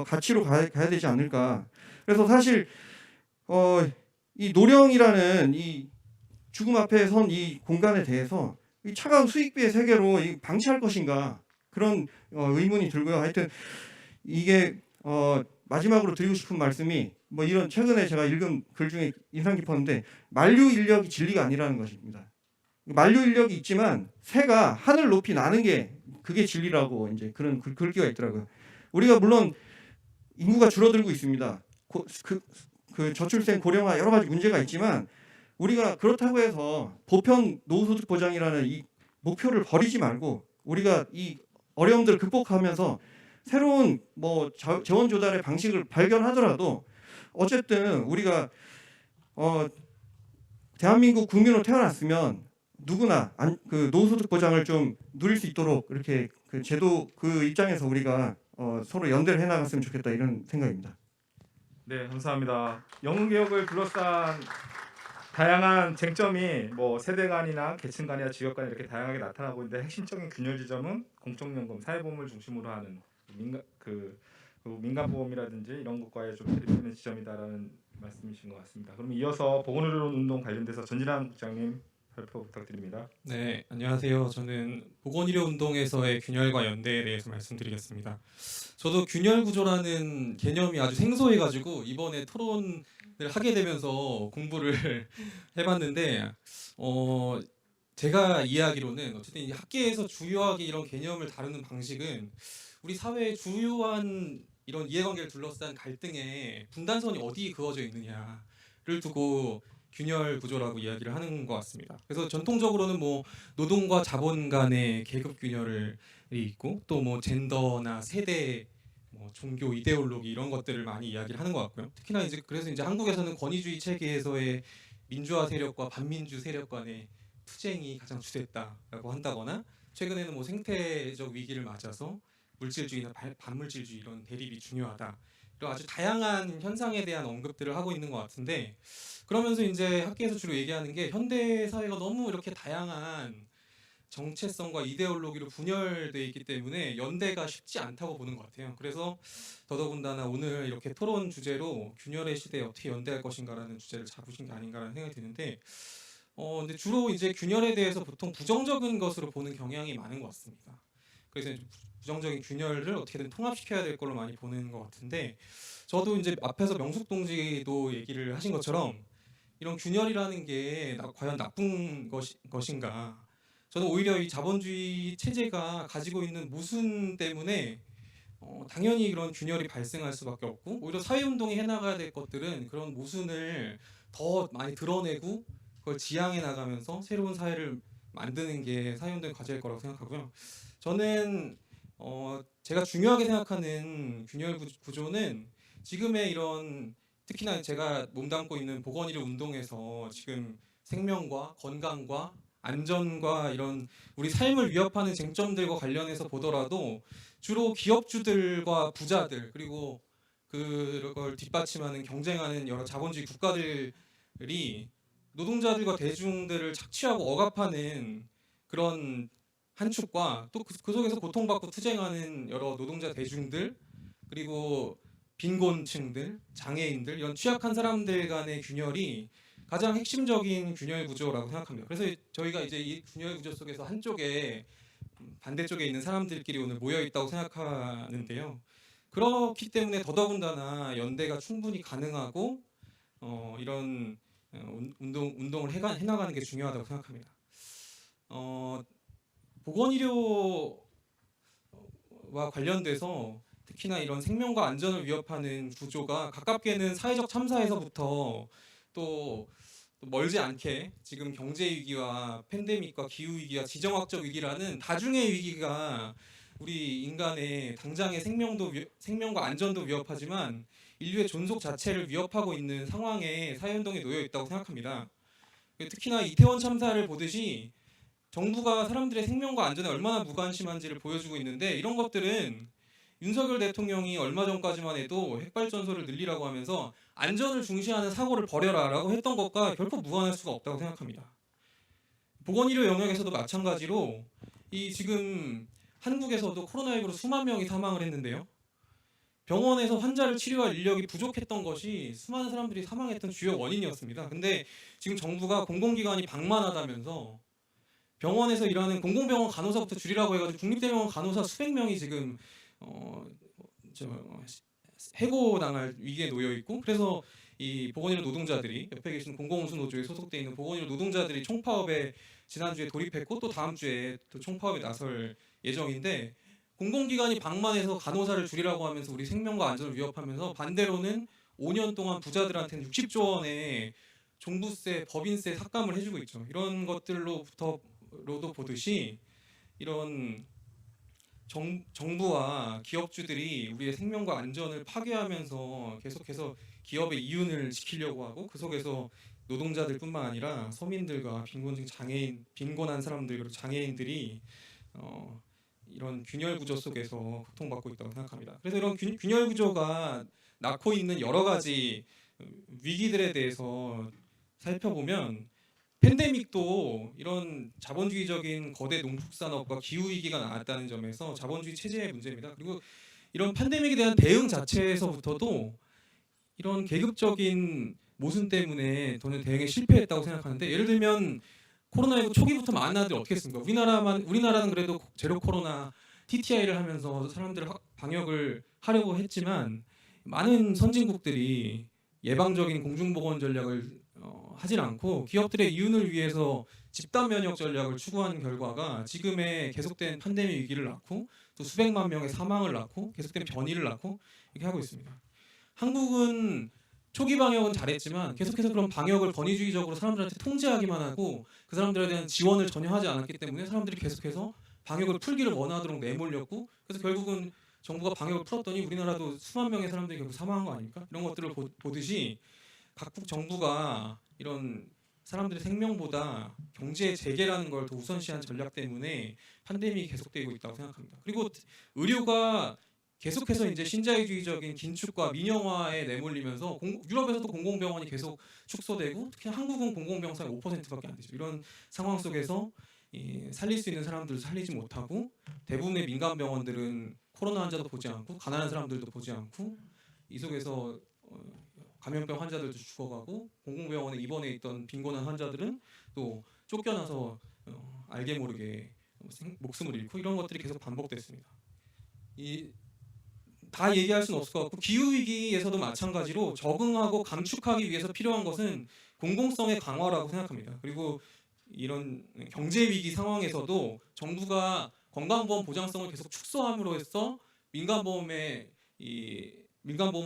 가치로 가야 되지 않을까. 그래서 사실 이 노령이라는 이 죽음 앞에 선 이 공간에 대해서 이 차가운 수익비의 세계로 방치할 것인가 그런 의문이 들고요. 하여튼 이게 마지막으로 드리고 싶은 말씀이 뭐 이런 최근에 제가 읽은 글 중에 인상 깊었는데 만류 인력이 진리가 아니라는 것입니다. 만류 인력이 있지만 새가 하늘 높이 나는 게 그게 진리라고 이제 그런 글귀가 있더라고요. 우리가 물론 인구가 줄어들고 있습니다. 그 저출생 고령화 여러 가지 문제가 있지만 우리가 그렇다고 해서 보편 노후소득 보장이라는 이 목표를 버리지 말고 우리가 이 어려움들을 극복하면서 새로운 뭐 재원 조달의 방식을 발견하더라도 어쨌든 우리가 대한민국 국민으로 태어났으면 누구나 그 노후소득 보장을 좀 누릴 수 있도록 이렇게 그 제도 그 입장에서 우리가 서로 연대를 해나갔으면 좋겠다 이런 생각입니다. 네, 감사합니다. 연금 개혁을 둘러싼 다양한 쟁점이 뭐 세대 간이나 계층 간이나 지역 간 이렇게 다양하게 나타나고 있는데 핵심적인 균열 지점은 공적연금, 사회보험을 중심으로 하는 민간보험이라든지 이런 것과의 좀 대립되는 지점이다라는 말씀이신 것 같습니다. 그럼 이어서 보건의료운동 관련돼서 전진환 국장님 발표 부탁드립니다. 네, 안녕하세요. 저는 보건의료운동에서의 균열과 연대에 대해서 말씀드리겠습니다. 저도 균열 구조라는 개념이 아주 생소해가지고 이번에 토론을 하게 되면서 공부를 해봤는데 제가 이해하기로는 어쨌든 이 학계에서 주요하게 이런 개념을 다루는 방식은 우리 사회의 주요한 이런 이해관계를 둘러싼 갈등의 분단선이 어디 그어져 있느냐를 두고 균열 구조라고 이야기를 하는 것 같습니다. 그래서 전통적으로는 뭐 노동과 자본 간의 계급 균열이 있고 또 뭐 젠더나 세대, 뭐 종교, 이데올로기 이런 것들을 많이 이야기를 하는 것 같고요. 특히나 이제 그래서 이제 한국에서는 권위주의 체계에서의 민주화 세력과 반민주 세력 간의 투쟁이 가장 주됐다라고 한다거나 최근에는 뭐 생태적 위기를 맞아서 물질주의나 반물질주의 이런 대립이 중요하다. 이런 아주 다양한 현상에 대한 언급들을 하고 있는 것 같은데 그러면서 이제 학계에서 주로 얘기하는 게 현대 사회가 너무 이렇게 다양한 정체성과 이데올로기로 분열되어 있기 때문에 연대가 쉽지 않다고 보는 것 같아요. 그래서 더더군다나 오늘 이렇게 토론 주제로 균열의 시대에 어떻게 연대할 것인가라는 주제를 잡으신 게 아닌가라는 생각이 드는데 근데 주로 이제 균열에 대해서 보통 부정적인 것으로 보는 경향이 많은 것 같습니다. 그래서 이제 부정적인 균열을 어떻게든 통합시켜야 될 걸로 많이 보는 것 같은데 저도 이제 앞에서 명숙 동지도 얘기를 하신 것처럼 이런 균열이라는 게 과연 나쁜 것인가? 저는 오히려 이 자본주의 체제가 가지고 있는 모순 때문에 당연히 이런 균열이 발생할 수밖에 없고 오히려 사회운동이 해나가야 될 것들은 그런 모순을 더 많이 드러내고 그걸 지향해 나가면서 새로운 사회를 만드는 게 사회운동의 과제일 거라고 생각하고요. 저는 제가 중요하게 생각하는 균열 구조는 지금의 이런 특히나 제가 몸담고 있는 보건의료 운동에서 지금 생명과 건강과 안전과 이런 우리 삶을 위협하는 쟁점들과 관련해서 보더라도 주로 기업주들과 부자들 그리고 그걸 뒷받침하는 경쟁하는 여러 자본주의 국가들이 노동자들과 대중들을 착취하고 억압하는 그런 한 축과 또 그 속에서 고통받고 투쟁하는 여러 노동자 대중들 그리고 빈곤층들, 장애인들 이런 취약한 사람들 간의 균열이 가장 핵심적인 균열 구조라고 생각합니다. 그래서 저희가 이제 이 균열 구조 속에서 한쪽에 반대쪽에 있는 사람들끼리 오늘 모여 있다고 생각하는데요. 그렇기 때문에 더더군다나 연대가 충분히 가능하고 이런 운동을 해나가는 게 중요하다고 생각합니다. 보건의료와 관련돼서 특히나 이런 생명과 안전을 위협하는 구조가 가깝게는 사회적 참사에서부터 또 멀지 않게 지금 경제 위기와 팬데믹과 기후 위기와 지정학적 위기라는 다중의 위기가 우리 인간의 당장의 생명과 안전도 위협하지만 인류의 존속 자체를 위협하고 있는 상황에 사회운동에 놓여 있다고 생각합니다. 특히나 이태원 참사를 보듯이 정부가 사람들의 생명과 안전에 얼마나 무관심한지를 보여주고 있는데 이런 것들은 윤석열 대통령이 얼마 전까지만 해도 핵발전소를 늘리라고 하면서 안전을 중시하는 사고를 버려라라고 했던 것과 결코 무관할 수가 없다고 생각합니다. 보건의료 영역에서도 마찬가지로 이 지금 한국에서도 코로나19로 수만 명이 사망을 했는데요. 병원에서 환자를 치료할 인력이 부족했던 것이 수많은 사람들이 사망했던 주요 원인이었습니다. 근데 지금 정부가 공공기관이 방만하다면서 병원에서 일하는 공공병원 간호사부터 줄이라고 해가지고 국립대병원 간호사 수백 명이 지금 해고당할 위기에 놓여 있고 그래서 이 보건의료 노동자들이 옆에 계신 공공운수노조에 소속돼 있는 보건의료 노동자들이 총파업에 지난주에 돌입했고 또 다음 주에 또 총파업에 나설 예정인데 공공기관이 방만해서 간호사를 줄이라고 하면서 우리 생명과 안전을 위협하면서 반대로는 5년 동안 부자들한테는 60조 원의 종부세, 법인세 삭감을 해주고 있죠. 이런 것들로부터로도 보듯이 이런 정부와 기업주들이 우리의 생명과 안전을 파괴하면서 계속해서 기업의 이윤을 지키려고 하고 그 속에서 노동자들뿐만 아니라 서민들과 빈곤층 장애인, 빈곤한 사람들 그리고 장애인들이 이런 균열 구조 속에서 고통받고 있다고 생각합니다. 그래서 이런 균열 구조가 낳고 있는 여러 가지 위기들에 대해서 살펴보면 팬데믹도 이런 자본주의적인 거대 농축산업과 기후위기가 나왔다는 점에서 자본주의 체제의 문제입니다. 그리고 이런 팬데믹에 대한 대응 자체에서부터도 이런 계급적인 모순 때문에 저는 대응에 실패했다고 생각하는데 예를 들면 코로나19 초기부터 많은 나라들이 어떻게 했습니까? 우리나라는 그래도 제로 코로나 TTI를 하면서 사람들을 방역을 하려고 했지만 많은 선진국들이 예방적인 공중보건 전략을 하진 않고 기업들의 이윤을 위해서 집단 면역 전략을 추구하는 결과가 지금의 계속된 팬데믹 위기를 낳고 또 수백만 명의 사망을 낳고 계속된 변이를 낳고 이렇게 하고 있습니다. 한국은 초기 방역은 잘했지만 계속해서 그런 방역을 권위주의적으로 사람들한테 통제하기만 하고 그 사람들에 대한 지원을 전혀 하지 않았기 때문에 사람들이 계속해서 방역을 풀기를 원하도록 내몰렸고 그래서 결국은 정부가 방역을 풀었더니 우리나라도 수만 명의 사람들이 결국 사망한 거 아닙니까? 이런 것들을 보듯이 각국 정부가 이런 사람들의 생명보다 경제 재개라는 걸 더 우선시한 전략 때문에 팬데믹이 계속되고 있다고 생각합니다. 그리고 의료가 계속해서 이제 신자유주의적인 긴축과 민영화에 내몰리면서 유럽에서도 공공병원이 계속 축소되고 특히 한국은 공공병상이 5%밖에 안 되죠. 이런 상황 속에서 살릴 수 있는 사람들을 살리지 못하고 대부분의 민간 병원들은 코로나 환자도 보지 않고 가난한 사람들도 보지 않고 이 속에서 감염병 환자들도 죽어가고 공공병원에 입원해 있던 빈곤한 환자들은 또 쫓겨나서 알게 모르게 목숨을 잃고 이런 것들이 계속 반복됐습니다. 다 얘기할 수는 없을 것 같고 기후 위기에서도 마찬가지로 적응하고 감축하기 위해서 필요한 것은 공공성의 강화라고 생각합니다. 그리고 이런 경제 위기 상황에서도 정부가 건강보험 보장성을 계속 축소함으로 해서 민간보험을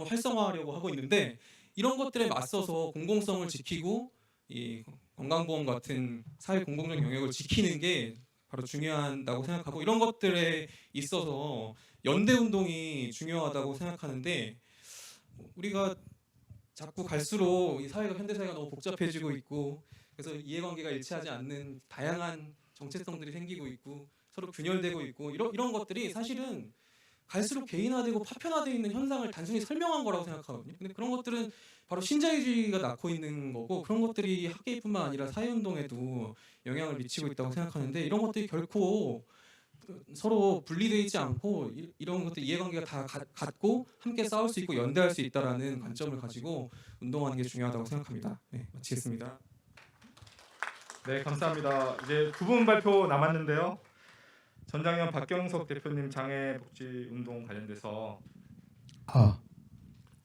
활성화하려고 하고 있는데 이런 것들에 맞서서 공공성을 지키고 이 건강보험 같은 사회 공공적 영역을 지키는 게 바로 중요하다고 생각하고 이런 것들에 있어서 연대 운동이 중요하다고 생각하는데 우리가 자꾸 갈수록 이 사회가 현대 사회가 너무 복잡해지고 있고 그래서 이해관계가 일치하지 않는 다양한 정체성들이 생기고 있고 서로 균열되고 있고 이런 것들이 사실은 갈수록 개인화되고 파편화되어 있는 현상을 단순히 설명한 거라고 생각하거든요. 근데 그런 것들은 바로 신자유주의가 낳고 있는 거고 그런 것들이 학계뿐만 아니라 사회운동에도 영향을 미치고 있다고 생각하는데 이런 것들이 결코 서로 분리되어 있지 않고 이런 것들 이해관계가 다 갖고 함께 싸울 수 있고 연대할 수 있다라는 관점을 가지고 운동하는 게 중요하다고 생각합니다. 네, 마치겠습니다. 네, 감사합니다. 이제 두 분 발표 남았는데요. 전장현 박경석 대표님 장애복지운동 관련돼서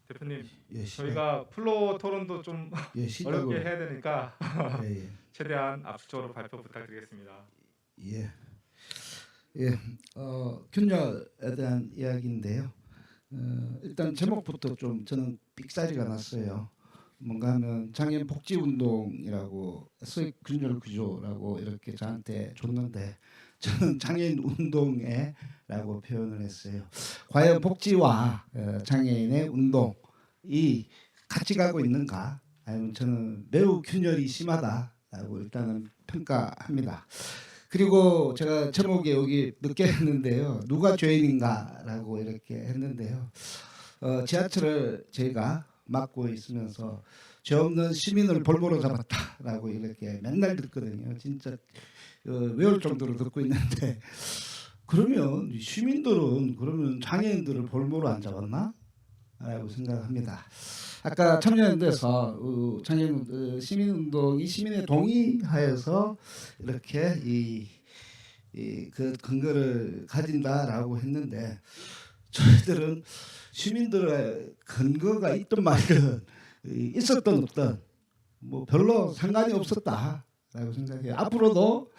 대표님 저희가 플로 토론도 좀 어렵게 해야 되니까 최대한 압축적으로 발표 부탁드리겠습니다. 균열에 대한 이야기인데요. 일단 제목부터 좀 저는 삑사리가 났어요. 뭔가 하면 장애인 복지운동이라고 수익 균열 구조라고 이렇게 저한테 줬는데 저는 장애인 운동회라고 표현을 했어요. 과연 복지와 장애인의 운동이 같이 가고 있는가? 아니면 저는 매우 균열이 심하다라고 일단은 평가합니다. 그리고 제가 제목에 여기 늦게 했는데요. 누가 죄인인가라고 이렇게 했는데요. 지하철을 제가 맡고 있으면서 죄 없는 시민을 볼모로 잡았다라고 이렇게 맨날 듣거든요. 진짜 외울 정도로 듣고 있는데 그러면 시민들은 그러면 장애인들을 볼모로 안 잡았나? 라고 생각합니다. 아까 참여연대에서 장애인 시민운동이 시민의 동의하에서 이렇게 그 근거를 가진다라고 했는데 저희들은 시민들의 근거가 있든 말든 있었든 없든 뭐 별로 상관이 없었다라고 생각해요. 앞으로도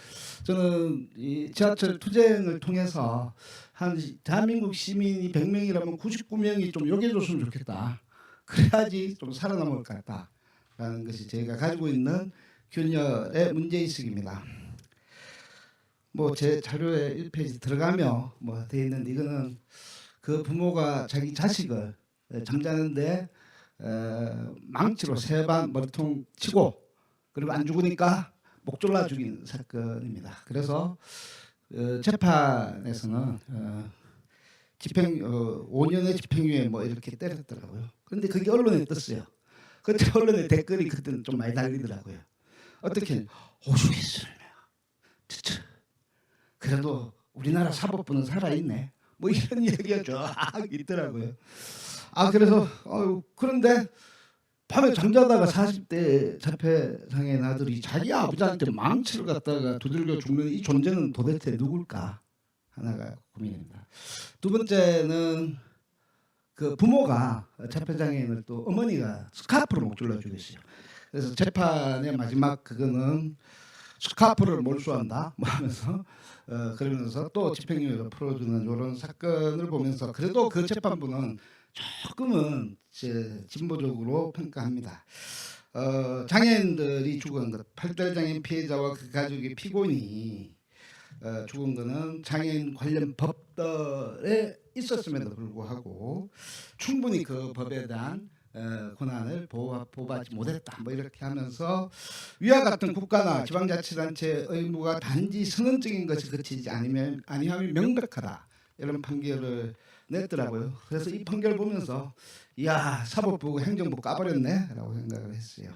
저는 이 지하철 투쟁을 통해서 한 대한민국 시민이 100명이라면 99명이 좀 욕해줬으면 좋겠다. 그래야지 좀 살아남을 것 같다라는 것이 제가 가지고 있는 균열의 문제의식입니다. 뭐 제 자료에 1페이지 들어가며 뭐 돼 있는데 이거는 그 부모가 자기 자식을 잠자는데 망치로 3방 머리통 치고 그리고 안 죽으니까 목 졸라 죽인 사건입니다. 그래서 재판에서는 집행 5년의 집행유예 뭐 이렇게 때렸더라고요. 그런데 그게 언론에 떴어요. 그때 언론에 댓글이 그때는 좀 많이 달리더라고요. 어떻게 오죽했으면 그래도 우리나라 사법부는 살아있네. 뭐 이런 얘기가 쫙 있더라고요. 그래서 그런데 밤에 잠자다가 40대 자폐장애인 아들이 자기 아버지한테 망치를 갖다가 두들겨 죽는 이 존재는 도대체 누굴까 하나가 고민입니다. 두 번째는 그 부모가 자폐장애인을 또 어머니가 스카프로 목 졸라 죽였어요. 그래서 재판의 마지막 그거는 스카프를 몰수한다 뭐 하면서 그러면서 또 집행유예로 풀어주는 이런 사건을 보면서 그래도 그 재판부는 조금은 진보적으로 평가합니다. 장애인들이 죽은 것, 팔달장애인 피해자와 그 가족의 피고인이 죽은 것은 장애인 관련 법들에 있었음에도 불구하고 충분히 그 법에 대한 권한을 보호받지 못했다. 뭐 이렇게 하면서 위와 같은 국가나 지방자치단체 의무가 단지 선언적인 것이 그치지 아니하면 명백하다. 이런 판결을 냈더라고요. 그래서 이 판결을 보면서 이야, 사법부 행정부 까버렸네라고 생각을 했어요.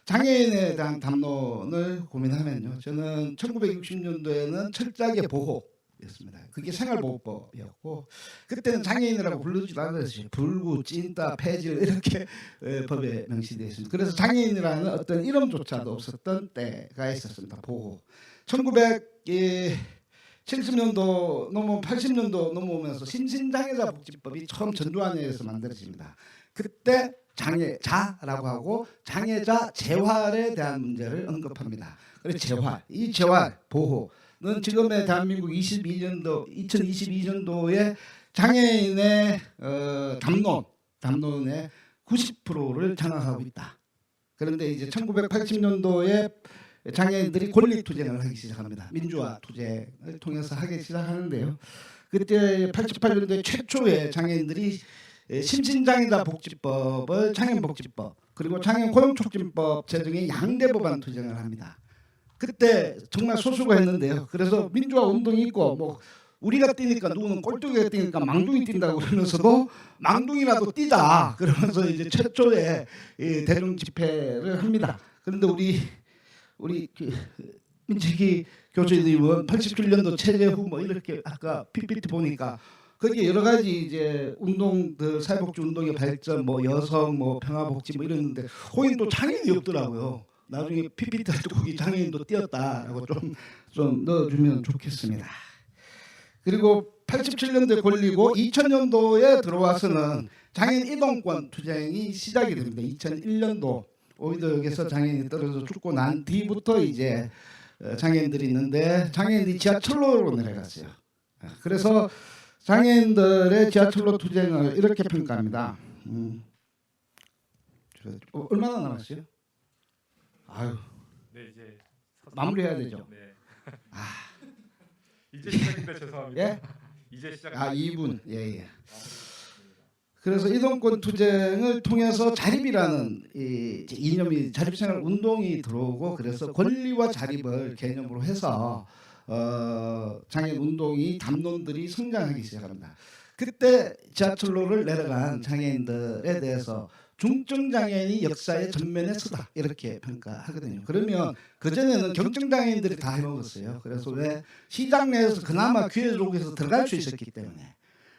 장애인에 대한 담론을 고민하면요, 저는 1960년도에는 철저하게 보호였습니다. 그게 생활보호법이었고, 그때는 장애인이라고 부르지도 않았어요. 불구, 찐따, 폐질 이렇게 법에 명시되어 있습니다. 그래서 장애인이라는 어떤 이름조차도 없었던 때가 있었습니다. 보호. 1970년도 넘어 80년도 넘어오면서 신신장애자 복지법이 처음 전두환에서 만들어집니다. 그때 장애자라고 하고 장애자 재활에 대한 문제를 언급합니다. 그래서 이 재활 보호는 지금의 대한민국 2022년도에 장애인의 담론의 90%를 장악하고 있다. 그런데 이제 1980년도에 장애인들이 권리 투쟁을 하기 시작합니다. 민주화 투쟁을 통해서 하기 시작하는데요. 그때 88년도에 최초의 장애인들이 심신장애자 복지법을 장애인복지법 그리고 장애인고용촉진법 제정의 양대 법안 투쟁을 합니다. 그때 정말 소수가 했는데요. 그래서 민주화 운동이 있고 뭐 우리가 뛰니까 누구는 꼴뚜기가 뛰니까 망둥이 뛴다고 그러면서도 망둥이라도 뛰자 그러면서 이제 최초의 대중 집회를 합니다. 그런데 우리 민재기 교수님은 87년도 체제 후 뭐 이렇게 아까 PPT 보니까 거기에 여러 가지 이제 운동들 사회복지 운동의 발전 뭐 여성 뭐 평화복지 뭐 이랬는데 거기 또 장애인이 없더라고요. 나중에 PPT 할 때 거기 장애인도 띄었다라고 좀 넣어주면 좋겠습니다. 그리고 87년도에 걸리고 2000년도에 들어와서는 장애인 이동권 투쟁이 시작이 됩니다. 2001년도 오이도역에서 장애인이 떨어져 죽고 난 뒤부터 이제 장애인들이 있는데 장애인들이 지하철로로 내려갔어요. 그래서 장애인들의 지하철로 투쟁을 이렇게 평가합니다. 얼마나 남았어요? 아유, 네, 이제 마무리해야 되죠. 네. 이제 시작인데 죄송합니다. 예? 이제 시작. 2분. 예. 그래서 이동권 투쟁을 통해서 자립이라는 이 이념이 자립생활 운동이 들어오고 그래서 권리와 자립을 개념으로 해서 장애인 운동이 담론들이 성장하기 시작합니다. 그때 지하철로를 내려간 장애인들에 대해서 중증 장애인이 역사의 전면에 서다 이렇게 평가하거든요. 그러면 그 전에는 경증 장애인들이 다 해먹었어요. 그래서 왜 시장 내에서 그나마 기회족에서 들어갈 수 있었기 때문에.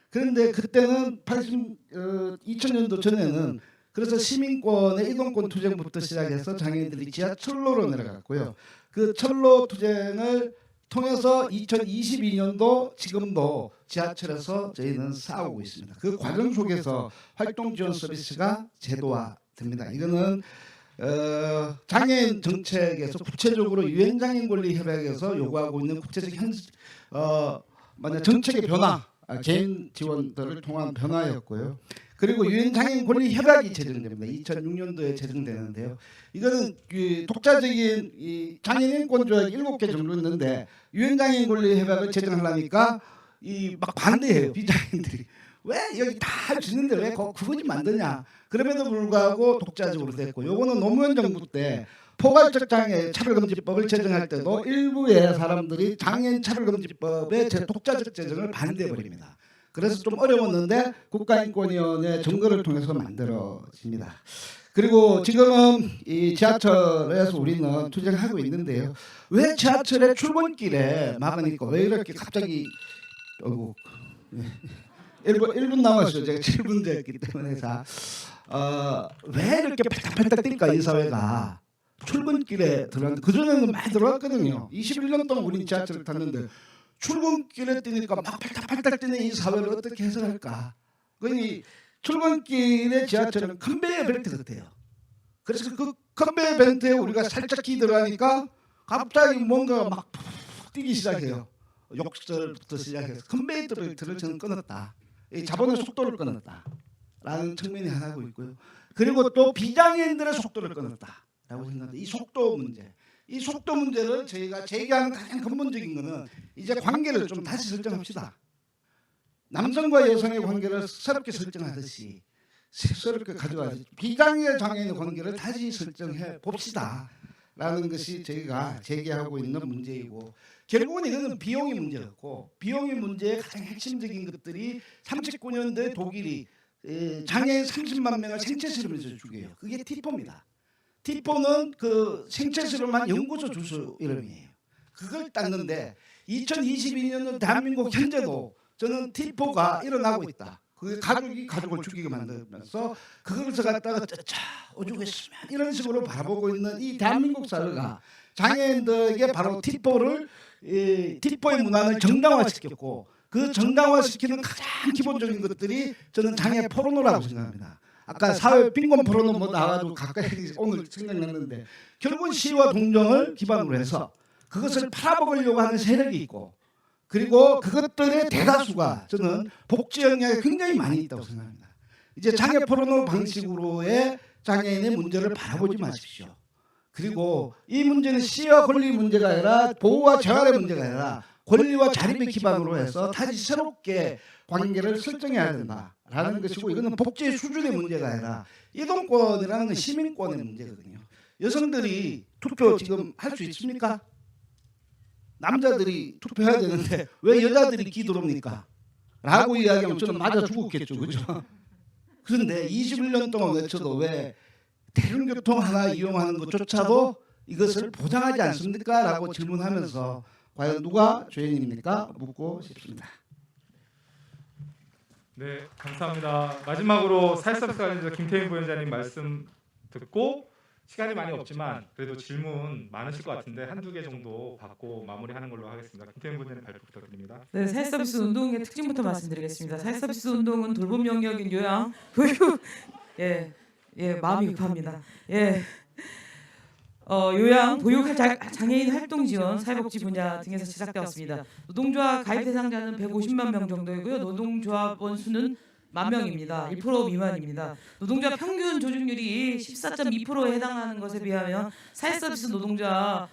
그런데 그때는 2000년도 전에는 그래서 시민권의 이동권 투쟁부터 시작해서 장애인들이 지하철로로 내려갔고요. 그 철로 투쟁을 통해서 2022년도 지금도 지하철에서 저희는 싸우고 있습니다. 그 과정 속에서 활동 지원 서비스가 제도화됩니다. 이거는 장애인 정책에서 구체적으로 유엔 장애인 권리 협약에서 요구하고 있는 구체적 정책의 변화, 개인 지원들을 통한 변화였고요. 그리고 유엔 장애인 권리 협약이 제정됩니다. 2006년도에 제정되는데요. 이거는 독자적인 이 장애인 인권 조약 7개 정도 있는데 유엔 장애인 권리 협약을 제정하려니까 막 반대해요. 비장애인들이. 왜 여기 다 할 수 있는데 왜 그거 좀 만드냐. 그럼에도 불구하고 독자적으로 됐고 요거는 노무현 정부 때 포괄적 장애 차별금지법을 제정할 때도 일부의 사람들이 장애인 차별금지법의 독자적 제정을 반대해버립니다. 그래서 좀 어려웠는데 국가인권위원회 점거를 통해서 만들어집니다. 그리고 지금은 이 지하철에서 우리는 투쟁하고 있는데요. 왜 지하철의 출근길에 막으니까 왜 이렇게 갑자기 1분 남았어요. 제가 7분 됐기 때문에 왜 이렇게 팔딱팔딱 뛸까 이 사회가. 출근길에 들어갔는데 그전에는 많이 들어갔거든요. 21년 동안 우리 지하철을 탔는데 출근길에 뛰니까 막 팔딱팔딱 뛰는 이 사회를 어떻게 해석할까. 그 출근길의 지하철은 컨베이어 벨트 같아요. 그래서 그 컨베이어 벨트에 우리가 살짝 기 들어가니까 갑자기 뭔가 막 뛰기 시작해요. 욕설부터 시작해서 컨베이어 벨트를 저는 끊었다. 자본의 속도를 끊었다라는 측면이 하나고 있고요. 그리고 또 비장애인들의 속도를 끊었다라고 생각합니다. 이 속도 문제. 이 속도 문제를 저희가 제기하는 가장 근본적인 거는 이제 관계를 좀 다시 설정합시다. 남성과 여성의 관계를 새롭게 설정하듯이 새롭게 가져가서 비장애 장애인의 관계를 다시 설정해 봅시다라는 것이 저희가 제기하고 있는 문제이고 결국은 이거는 비용의 문제였고 비용의 문제의 가장 핵심적인 것들이 39년도에 독일이 장애인 30만 명을 생체 실험에서 죽여요. 그게 티포입니다. 티포는 그 생체 실험한 연구소 주소 이름이에요. 그걸 땄는데 2022년도 대한민국 현재도 저는 티포가 일어나고 있다. 그 가족이 가족을 죽이게 만들면서 그것을 갖다가 쩌차 오죽했으면 이런 식으로 바라보고 있는 이 대한민국 사회가 장애인들에게 바로 티포의 문화를 정당화시켰고 그 정당화시키는 가장 기본적인 것들이 저는 장애 포르노라고 생각합니다. 아까 사회 빈곤 포르노 뭐 나와도 가까이 오늘 생각났는데 결국은 시와 동정을 기반으로 해서 그것을 팔아먹으려고 하는 세력이 있고 그리고 그것들의 대다수가 저는 복지 영역에 굉장히 많이 있다고 생각합니다. 이제 장애 포르노 방식으로의 장애인의 문제를 바라보지 마십시오. 그리고 이 문제는 시와 권리 문제가 아니라 보호와 재활의 문제가 아니라 권리와 자립의 기반으로 해서 다시 새롭게 관계를 설정해야 된다라는 것이고 이거는 복지의 수준의 문제가 아니라 이동권이라는 건 시민권의 문제거든요. 여성들이 투표 지금 할 수 있습니까? 남자들이 투표해야 되는데 왜 여자들이 기들어옵니까? 라고 이야기하면 저는 맞아 죽었겠죠. 그죠? 그런데 21년 동안 외쳐도 왜 대중교통 하나 이용하는 것조차도 이것을 보장하지 않습니까? 라고 질문하면서 과연 누가 죄인입니까? 묻고 싶습니다. 네, 감사합니다. 마지막으로 사회서비스 관련해서 김태인 부위원장님 말씀 듣고 시간이 많이 없지만 그래도 질문 많으실 것 같은데 한두 개 정도 받고 마무리하는 걸로 하겠습니다. 김태인 부위원장님 발표 부탁드립니다. 네, 사회서비스 운동의 특징부터 말씀드리겠습니다. 사회서비스 운동은 돌봄 영역인 요양, 교육, 마음이 급합니다. 요양, 보육 장애인 활동 지원, 사회복지 분야 등에서 시작되었습니다. 노동조합 가입 대상자는 150만 명 정도이고요. 노동조합원 수는 10,000명입니다. 1% 미만입니다. 노동조합 평균 조직률이 14.2%에 해당하는 것에 비하면 사회서비스 노동조합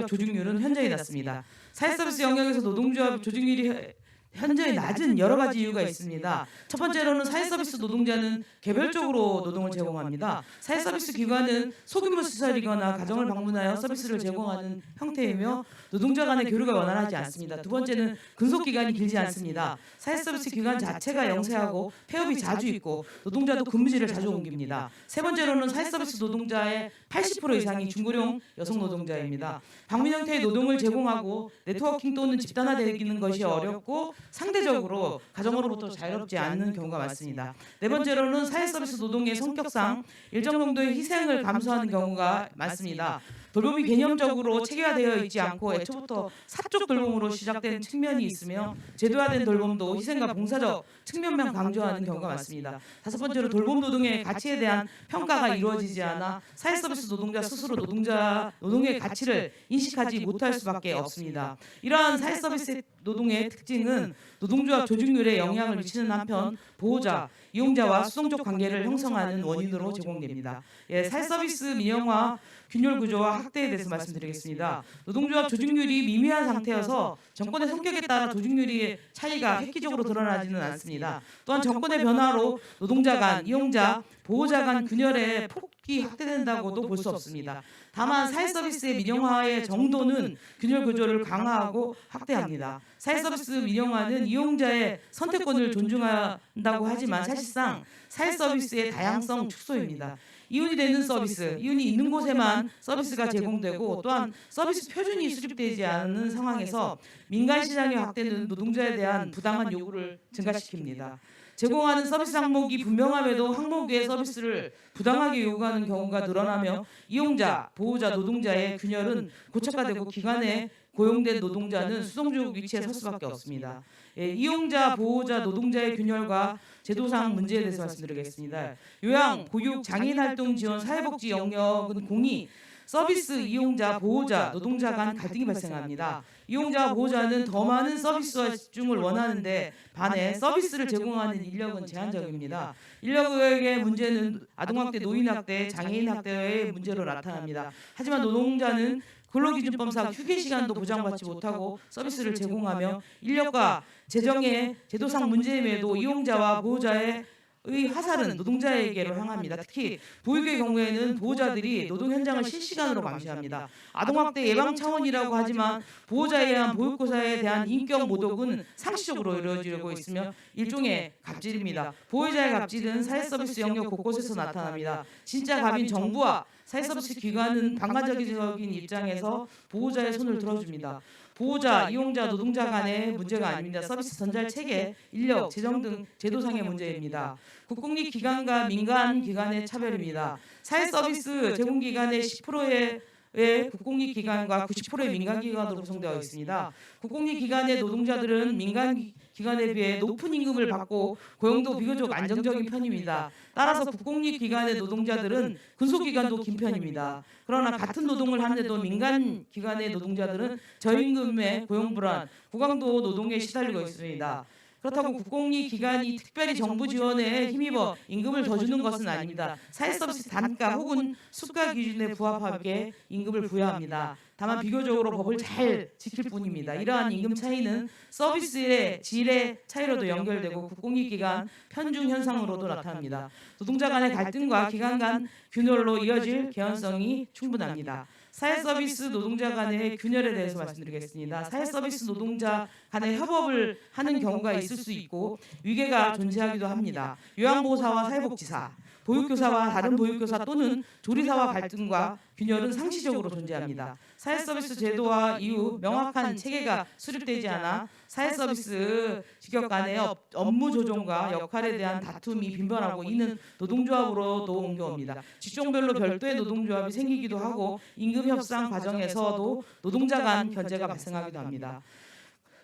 조직률은 현저히 낮습니다. 사회서비스 영역에서 노동조합 조직률이 현저히 낮은 여러 가지 이유가 있습니다. 첫 번째로는 사회서비스 노동자는 개별적으로 노동을 제공합니다. 사회서비스 기관은 소규모 시설이거나 가정을 방문하여 서비스를 제공하는 형태이며 노동자 간의 교류가 원활하지 않습니다. 두 번째는 근속기간이 길지 않습니다. 사회서비스 기관 자체가 영세하고 폐업이 자주 있고 노동자도 근무지를 자주 옮깁니다. 세 번째로는 사회서비스 노동자의 80% 이상이 중고령 여성 노동자입니다. 방문 형태의 노동을 제공하고 네트워킹 또는 집단화되는 것이 어렵고 상대적으로 가정으로부터 자유롭지 않는 경우가 많습니다. 네 번째로는 사회서비스 노동의 성격상 일정 정도의 희생을 감수하는 경우가 많습니다. 돌봄이 개념적으로 체계화되어 있지 않고 애초부터 사적 돌봄으로 시작된 측면이 있으며 제도화된 돌봄도 희생과 봉사적 측면만 강조하는 경우가 많습니다. 다섯 번째로 돌봄 노동의 가치에 대한 평가가 이루어지지 않아 사회서비스 노동자 스스로 노동의 가치를 인식하지 못할 수밖에 없습니다. 이러한 사회서비스 노동의 특징은 노동조합 조직률에 영향을 미치는 한편 보호자, 이용자와 수동적 관계를 형성하는 원인으로 제공됩니다. 사회서비스 민영화 균열 구조와 학대에 대해서 말씀드리겠습니다. 노동조합 조직률이 미미한 상태여서 정권의 성격에 따라 조직률의 차이가 획기적으로 드러나지는 않습니다. 또한 정권의 변화로 노동자 간, 이용자, 보호자 간 균열에 폭이 확대된다고도 볼 수 없습니다. 다만 사회서비스의 민영화의 정도는 균열 구조를 강화하고 확대합니다. 사회서비스 민영화는 이용자의 선택권을 존중한다고 하지만 사실상 사회서비스의 다양성 축소입니다. 이윤이 되는 서비스, 이윤이 있는 곳에만 서비스가 제공되고 또한 서비스 표준이 수립되지 않은 상황에서 민간 시장의 확대는 노동자에 대한 부당한 요구를 증가시킵니다. 제공하는 서비스 항목이 분명함에도 항목 외의 서비스를 부당하게 요구하는 경우가 늘어나며 이용자, 보호자, 노동자의 균열은 고착화되고 기관에 고용된 노동자는 수동적 위치에 설 수밖에 없습니다. 이용자, 보호자, 노동자의 균열과 제도상 문제에 대해서 말씀드리겠습니다. 요양, 보육, 장애인 활동 지원, 사회복지 영역은 공히 서비스 이용자, 보호자, 노동자 간 갈등이 발생합니다. 이용자, 보호자는 더 많은 서비스와 집중을 원하는데 반해 서비스를 제공하는 인력은 제한적입니다. 인력의 문제는 아동학대, 노인학대, 장애인학대의 문제로 나타납니다. 하지만 노동자는 근로기준법상 휴게 시간도 보장받지 못하고 서비스를 제공하며 인력과 재정의 제도상 문제임에도 이용자와 보호자의 화살은 노동자에게로 향합니다. 특히 보육의 경우에는 보호자들이 노동 현장을 실시간으로 감시합니다. 아동학대 예방 차원이라고 하지만 보호자에 의한 보육교사에 대한 인격 모독은 상시적으로 이루어지고 있으며 일종의 갑질입니다. 보호자의 갑질은 사회서비스 영역 곳곳에서 나타납니다. 진짜 갑인 정부와 사회서비스 기관은 방관적인 입장에서 보호자의 손을 들어줍니다. 보호자, 이용자, 노동자 간의 문제가 아닙니다. 서비스 전달 체계, 인력, 재정 등 제도상의 문제입니다. 국공립 기관과 민간 기관의 차별입니다. 사회서비스 제공기관의 10%의 국공립 기관과 90%의 민간 기관으로 구성되어 있습니다. 국공립 기관의 노동자들은 민간 기관에 비해 높은 임금을 받고 고용도 비교적 안정적인 편입니다. 따라서 국공립 기관의 노동자들은 근속기간도 긴 편입니다. 그러나 같은 노동을 하는데도 민간 기관의 노동자들은 저임금의 고용 불안, 고강도 노동에 시달리고 있습니다. 그렇다고 국공립 기관이 특별히 정부 지원에 힘입어 임금을 더 주는 것은 아닙니다. 사회서비스 단가 혹은 수가 기준에 부합하게 임금을 부여합니다. 다만 비교적으로 법을 잘 지킬 뿐입니다. 이러한 임금 차이는 서비스의 질의 차이로도 연결되고 국공립기관 편중 현상으로도 나타납니다. 노동자 간의 갈등과 기관 간 균열로 이어질 개연성이 충분합니다. 사회서비스 노동자 간의 균열에 대해서 말씀드리겠습니다. 사회서비스 노동자 간의 협업을 하는 경우가 있을 수 있고 위계가 존재하기도 합니다. 요양보호사와 사회복지사, 보육교사와 다른 보육교사 또는 조리사와 갈등과 균열은 상시적으로 존재합니다. 사회서비스 제도와 이후 명확한 체계가 수립되지 않아 사회서비스 직역 간의 업무 조정과 역할에 대한 다툼이 빈번하고 이는 노동조합으로도 옮겨옵니다. 직종별로 별도의 노동조합이 생기기도 하고 임금 협상 과정에서도 노동자 간 견제가 발생하기도 합니다.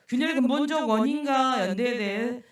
균열의 근본적 원인과 연대의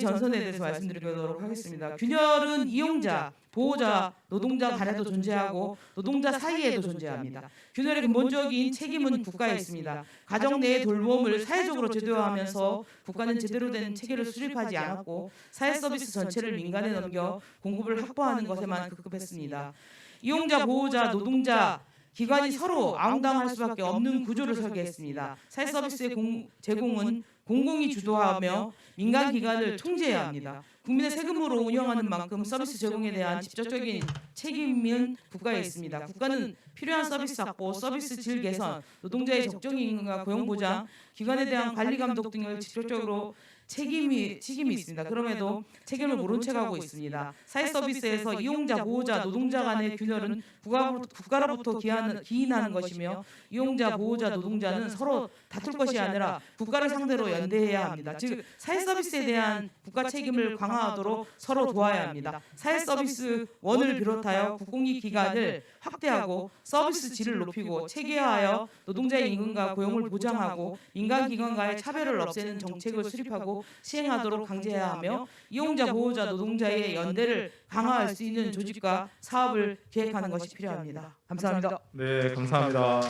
전선에 대해서 말씀드리도록 하겠습니다. 균열은 이용자, 보호자, 노동자 간에도 존재하고 노동자 사이에도 존재합니다. 균열의 근본적인 책임은 국가에 있습니다. 가정 내의 돌봄을 사회적으로 제도화하면서 국가는 제대로 된 체계를 수립하지 않았고 사회서비스 전체를 민간에 넘겨 공급을 확보하는 것에만 급급했습니다. 이용자, 보호자, 노동자 기관이 서로 아웅당할 수밖에 없는 구조를 설계했습니다. 사회서비스의 제공은 공공이 주도하며 민간 기관을 통제해야 합니다. 국민의 세금으로 운영하는 만큼 서비스 제공에 대한 직접적인 책임은 국가에 있습니다. 국가는 필요한 서비스 확보, 서비스 질 개선, 노동자의 적정 임금과 고용 보장, 기관에 대한 관리 감독 등을 직접적으로 책임이 있습니다. 그럼에도 책임을 모른 채 가고 있습니다. 사회 서비스에서 이용자, 보호자, 노동자 간의 균열은 국가로부터 기인하는 것이며 이용자, 보호자, 노동자는 서로 다툴 것이 아니라 국가를 상대로 연대해야 합니다. 즉 사회 서비스에 대한 국가 책임을 강화하도록 서로 도와야 합니다. 사회 서비스 원을 비롯하여 국공립 기관을 확대하고 서비스 질을 높이고 체계화하여 노동자의 임금과 고용을 보장하고 민간 기관과의 차별을 없애는 정책을 수립하고 시행하도록 강제해야 하며 이용자, 보호자, 노동자의 연대를 강화할 수 있는 조직과 사업을 기획하는 것이 필요합니다. 감사합니다. 네, 감사합니다.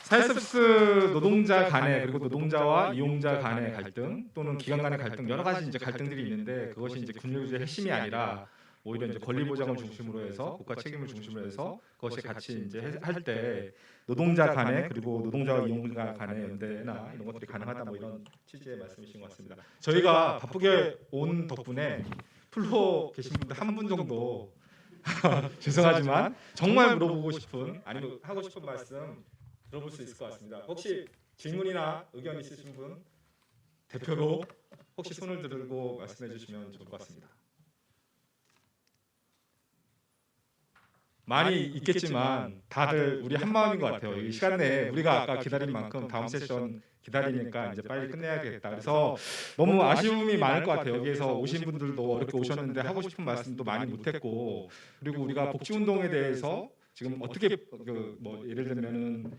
사회서비스 노동자 간의 그리고 노동자와 이용자 간의 갈등 또는 기관 간의 갈등 여러 가지 이제 갈등들이 있는데 그것이 이제 군율주의 핵심이 아니라 오히려 이제 권리 보장을 중심으로 해서 국가 책임을 중심으로 해서 그것이 같이 이제 할 때 노동자 간의 그리고 노동자와 이용자 간의 연대나 이런 것들이 가능하다 뭐 이런 취지의 말씀이신 것 같습니다. 저희가 바쁘게 온 덕분에 플로 계신 분들 한 분 정도 죄송하지만 정말 물어보고 싶은 아니면 하고 싶은 말씀 들어볼 수 있을 것 같습니다. 혹시 질문이나 의견 있으신 분 대표로 혹시 손을 들고 말씀해 주시면 좋을 것 같습니다. 많이 있겠지만 다들 우리 한 마음인 것 같아요. 이 시간 내에 우리가 아까 기다린 만큼 다음 세션 기다리니까 이제 빨리 끝내야겠다. 그래서 너무 아쉬움이 많을 것 같아요. 여기에서 오신 분들도 어렵게 오셨는데 하고 싶은 말씀도 많이 못했고 그리고 우리가 복지운동에 대해서 지금 어떻게 뭐 예를 들면은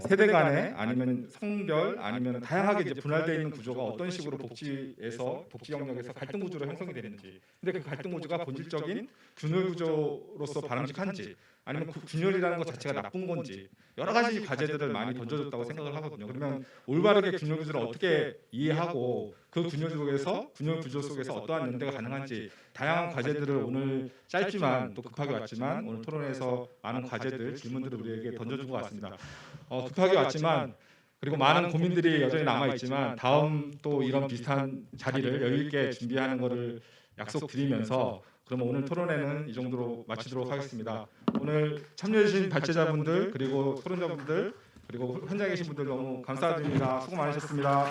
세대 간에 아니면 성별 아니면 다양하게 이제 분할되어 있는 구조가 어떤 식으로 복지 영역에서 갈등 구조로 형성이 되는지 근데 그 갈등 구조가 본질적인 균열 구조로서 바람직한지 아니면 그 균열이라는 것 자체가 나쁜 건지 여러 가지 과제들을 많이 던져줬다고 생각을 하거든요. 그러면 올바르게 균열 구조를 어떻게 이해하고 그 균열 구조 속에서 어떠한 연대가 가능한지 다양한 과제들을 오늘 짧지만 또 급하게 왔지만 오늘 토론에서 많은 과제들 질문들을 우리에게 던져준 것 같습니다. 급하게 왔지만 그리고 많은 고민들이 여전히 남아 있지만 다음 또 이런 비슷한 자리를 여유 있게 준비하는 것을 약속드리면서 그러면 오늘 토론회는 이 정도로 마치도록 하겠습니다. 오늘 참여해주신 발제자분들 그리고 토론자분들 그리고 현장에 계신 분들 너무 감사드립니다. 수고 많으셨습니다.